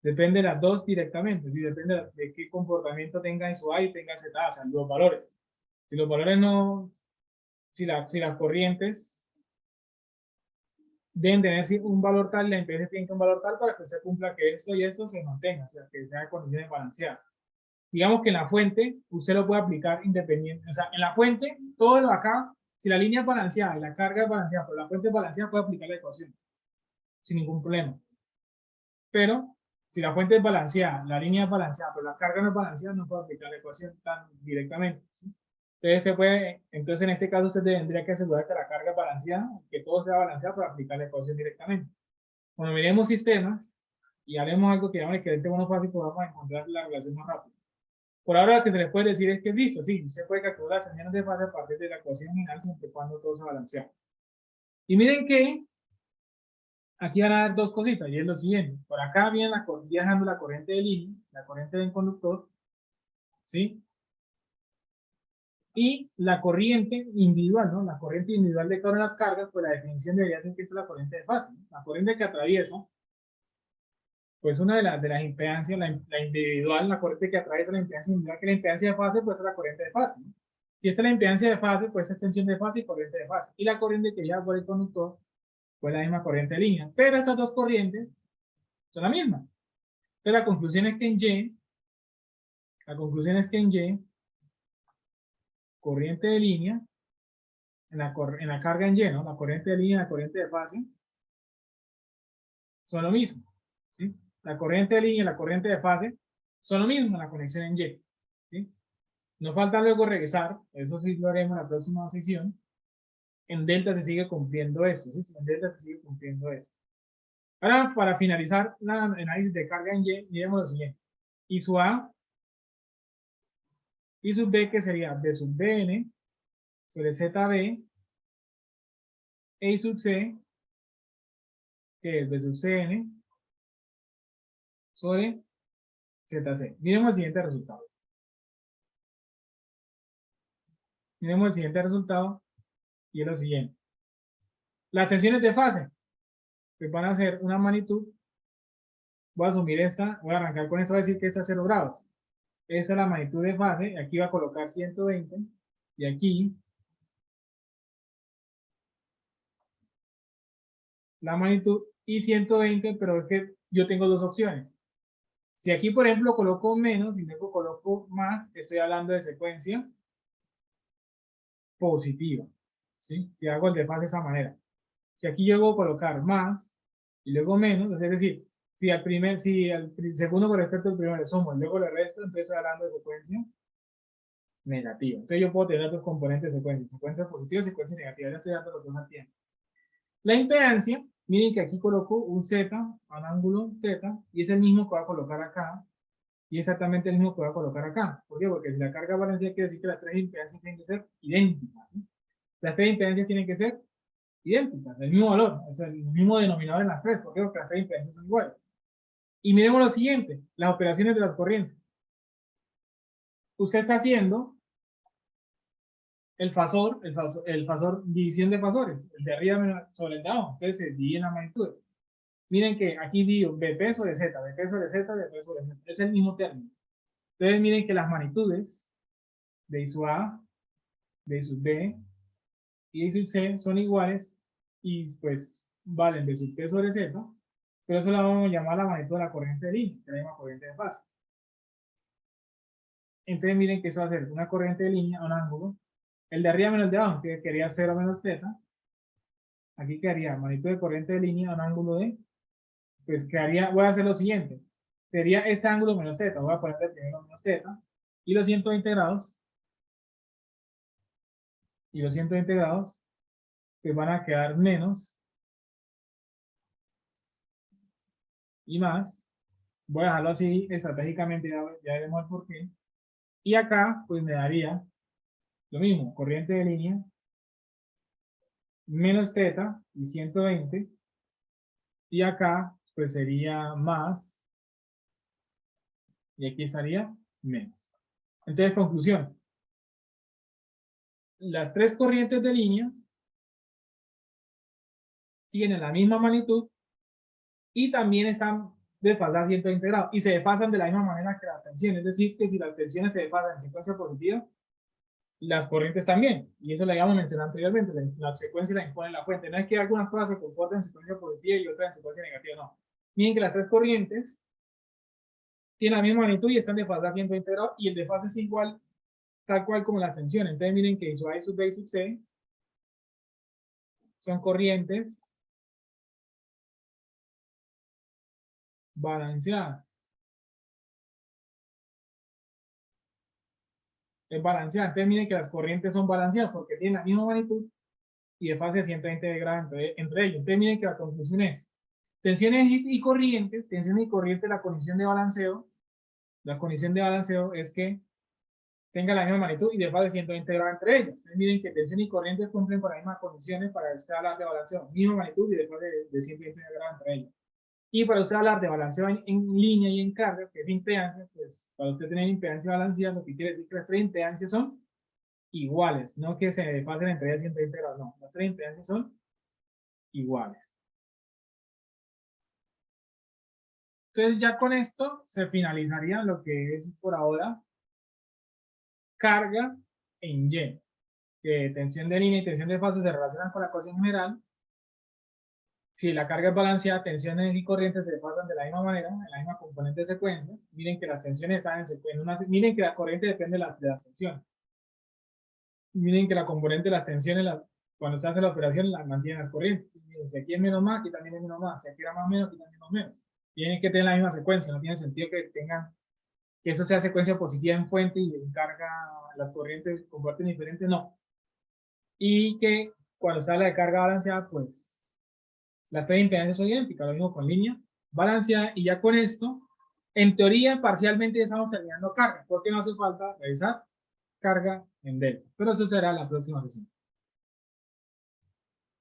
Depende de las dos directamente, ¿sí? Depende de qué comportamiento tenga I sub A y tenga ZA, o sea, los valores. Si los valores no, si las corrientes deben tener un valor tal, la impedancia tiene que un valor tal para que se cumpla que esto y esto se mantenga, o sea, que sea condiciones balanceadas. Digamos que en la fuente usted lo puede aplicar independiente, o sea, en la fuente todo lo acá Si la línea es balanceada y la carga es balanceada, pero la fuente es balanceada, puede aplicar la ecuación sin ningún problema. Pero si la fuente es balanceada, la línea es balanceada, pero la carga no es balanceada, no puede aplicar la ecuación tan directamente, ¿sí? Entonces en este caso usted tendría que asegurar que la carga es balanceada, que todo sea balanceado para aplicar la ecuación directamente. Cuando miremos sistemas y haremos algo que llama el equivalente monofásico, pues vamos a encontrar la relación más rápido. Por ahora lo que se les puede decir es que listo, sí, usted puede calcular las señales de fase a partir de la ecuación final siempre y cuando todo sea balanceado. Y miren que aquí van a dar dos cositas, y es lo siguiente. Por acá viene viajando la corriente de línea, la corriente del conductor, ¿sí? Y la corriente individual, ¿no? La corriente individual de cada una de las cargas, pues la definición debería ser que esta es la corriente de fase, ¿no? La corriente que atraviesa, pues una de las impedancias, la individual, la corriente que atraviesa la impedancia individual, que la impedancia de fase, pues es la corriente de fase, ¿no? Si esta es la impedancia de fase, pues es extensión de fase y corriente de fase. Y la corriente que lleva por el conductor, pues la misma corriente de línea. Pero estas dos corrientes son la misma. Entonces la conclusión es que en Y, corriente de línea, en la carga en Y, ¿no? La corriente de línea y la corriente de fase son lo mismo, ¿sí? La corriente de línea y la corriente de fase son lo mismo en la conexión en Y, ¿sí? Nos falta luego regresar, eso sí lo haremos en la próxima sesión. En delta se sigue cumpliendo esto, ¿sí? En delta se sigue cumpliendo esto. Ahora, para finalizar el análisis de carga en Y, miremos lo siguiente. I sub A, I sub B, que sería B sub Bn sobre ZB, E sub C, que es B sub Cn, sobre ZC. Miremos el siguiente resultado. Miremos el siguiente resultado, y es lo siguiente. Las tensiones de fase, pues van a ser una magnitud. Voy a asumir esta, voy a arrancar con esto, voy a decir que es a 0 grados. Esa es la magnitud de fase, aquí va a colocar 120, y aquí la magnitud y 120, pero es que yo tengo dos opciones. Si aquí, por ejemplo, coloco menos y luego coloco más, estoy hablando de secuencia positiva, ¿sí? Si hago el desfase de esa manera. Si aquí llego a colocar más y luego menos, es decir, si al segundo con respecto al primero le sumo y luego le resto, entonces estoy hablando de secuencia negativa. Entonces yo puedo tener dos componentes de secuencia positiva y secuencia negativa. Ya estoy dando los dos al tiempo. La impedancia, miren que aquí coloco un Z, un ángulo Z, y es el mismo que voy a colocar acá, y exactamente el mismo que voy a colocar acá. ¿Por qué? Porque si la carga balanceada quiere decir que las tres impedancias tienen que ser idénticas, ¿sí? Las tres impedancias tienen que ser idénticas, el mismo valor, o sea, el mismo denominador en las tres. ¿Por qué? Porque las tres impedancias son iguales. Y miremos lo siguiente, las operaciones de las corrientes. Usted está haciendo el fasor división de fasores, el de arriba sobre el de abajo, entonces se dividen las magnitudes. Miren que aquí digo BP sobre Z, BP sobre Z, BP sobre Z, es el mismo término. Entonces miren que las magnitudes de I sub A, de I sub B y de I sub C son iguales y pues valen de sub P sobre Z, pero eso la vamos a llamar la magnitud de la corriente de línea, que es la misma corriente de fase. Entonces miren que eso va a ser una corriente de línea, un ángulo, el de arriba menos el de abajo, que quería 0 menos θ, aquí quedaría magnitud de corriente de línea, un ángulo de, pues quedaría, voy a hacer lo siguiente, sería ese ángulo menos θ, voy a ponerle primero menos θ, y los 120 grados, que van a quedar menos y más, voy a dejarlo así estratégicamente, ya veremos el por qué, y acá pues me daría lo mismo, corriente de línea, menos θ y 120, y acá pues sería más, y aquí estaría menos. Entonces, conclusión, las tres corrientes de línea tienen la misma magnitud y también están desfasadas 120 grados y se desfasan de la misma manera que las tensiones, es decir, que si las tensiones se desfasan en secuencia positiva, las corrientes también, y eso lo habíamos mencionado anteriormente, la secuencia la impone la fuente, no es que algunas cosas se comporten en secuencia positiva y otras en secuencia negativa, no. Miren que las tres corrientes tienen la misma magnitud y están desfasadas 120 grados y el desfase es igual, tal cual como las tensiones. Entonces miren que I sub A, I sub B, I sub C son corrientes balanceadas. Es balanceada. Entonces miren que las corrientes son balanceadas porque tienen la misma magnitud y de fase de 120 grados entre ellos. Entonces miren que la conclusión es tensiones y corrientes, la condición de balanceo. La condición de balanceo es que tenga la misma magnitud y de fase de 120 grados entre ellos. Entonces miren que tensión y corrientes cumplen con las mismas condiciones para usted hablar de balanceo. Misma magnitud y de fase de 120 grados entre ellos. Y para usted hablar de balanceo en línea y en carga, que es impedancia, pues para usted tener impedancia balanceada, lo que quiere decir que las tres impedancias son iguales, no que se pasen entre ellas 120 grados, no, las tres impedancias son iguales. Entonces ya con esto se finalizaría lo que es por ahora carga en Y, que tensión de línea y tensión de fase se relacionan con la ecuación general. Si la carga es balanceada, tensiones y corrientes se pasan de la misma manera, en la misma componente de secuencia. Miren que las tensiones están en una, miren que la corriente depende de las tensiones. Miren que la componente de las tensiones, cuando se hace la operación, la mantiene las corrientes. Si aquí es menos más, aquí también es menos más. Si aquí era más menos, aquí también es menos. Tienen que tener la misma secuencia, no tiene sentido que tengan, que eso sea secuencia positiva en fuente y en carga las corrientes comparten diferentes, no. Y que cuando se habla de carga balanceada, pues las tres impedancias son idénticas, lo mismo con línea balanceada, y ya con esto, en teoría, parcialmente estamos terminando carga, porque no hace falta revisar carga en delta. Pero eso será la próxima sesión.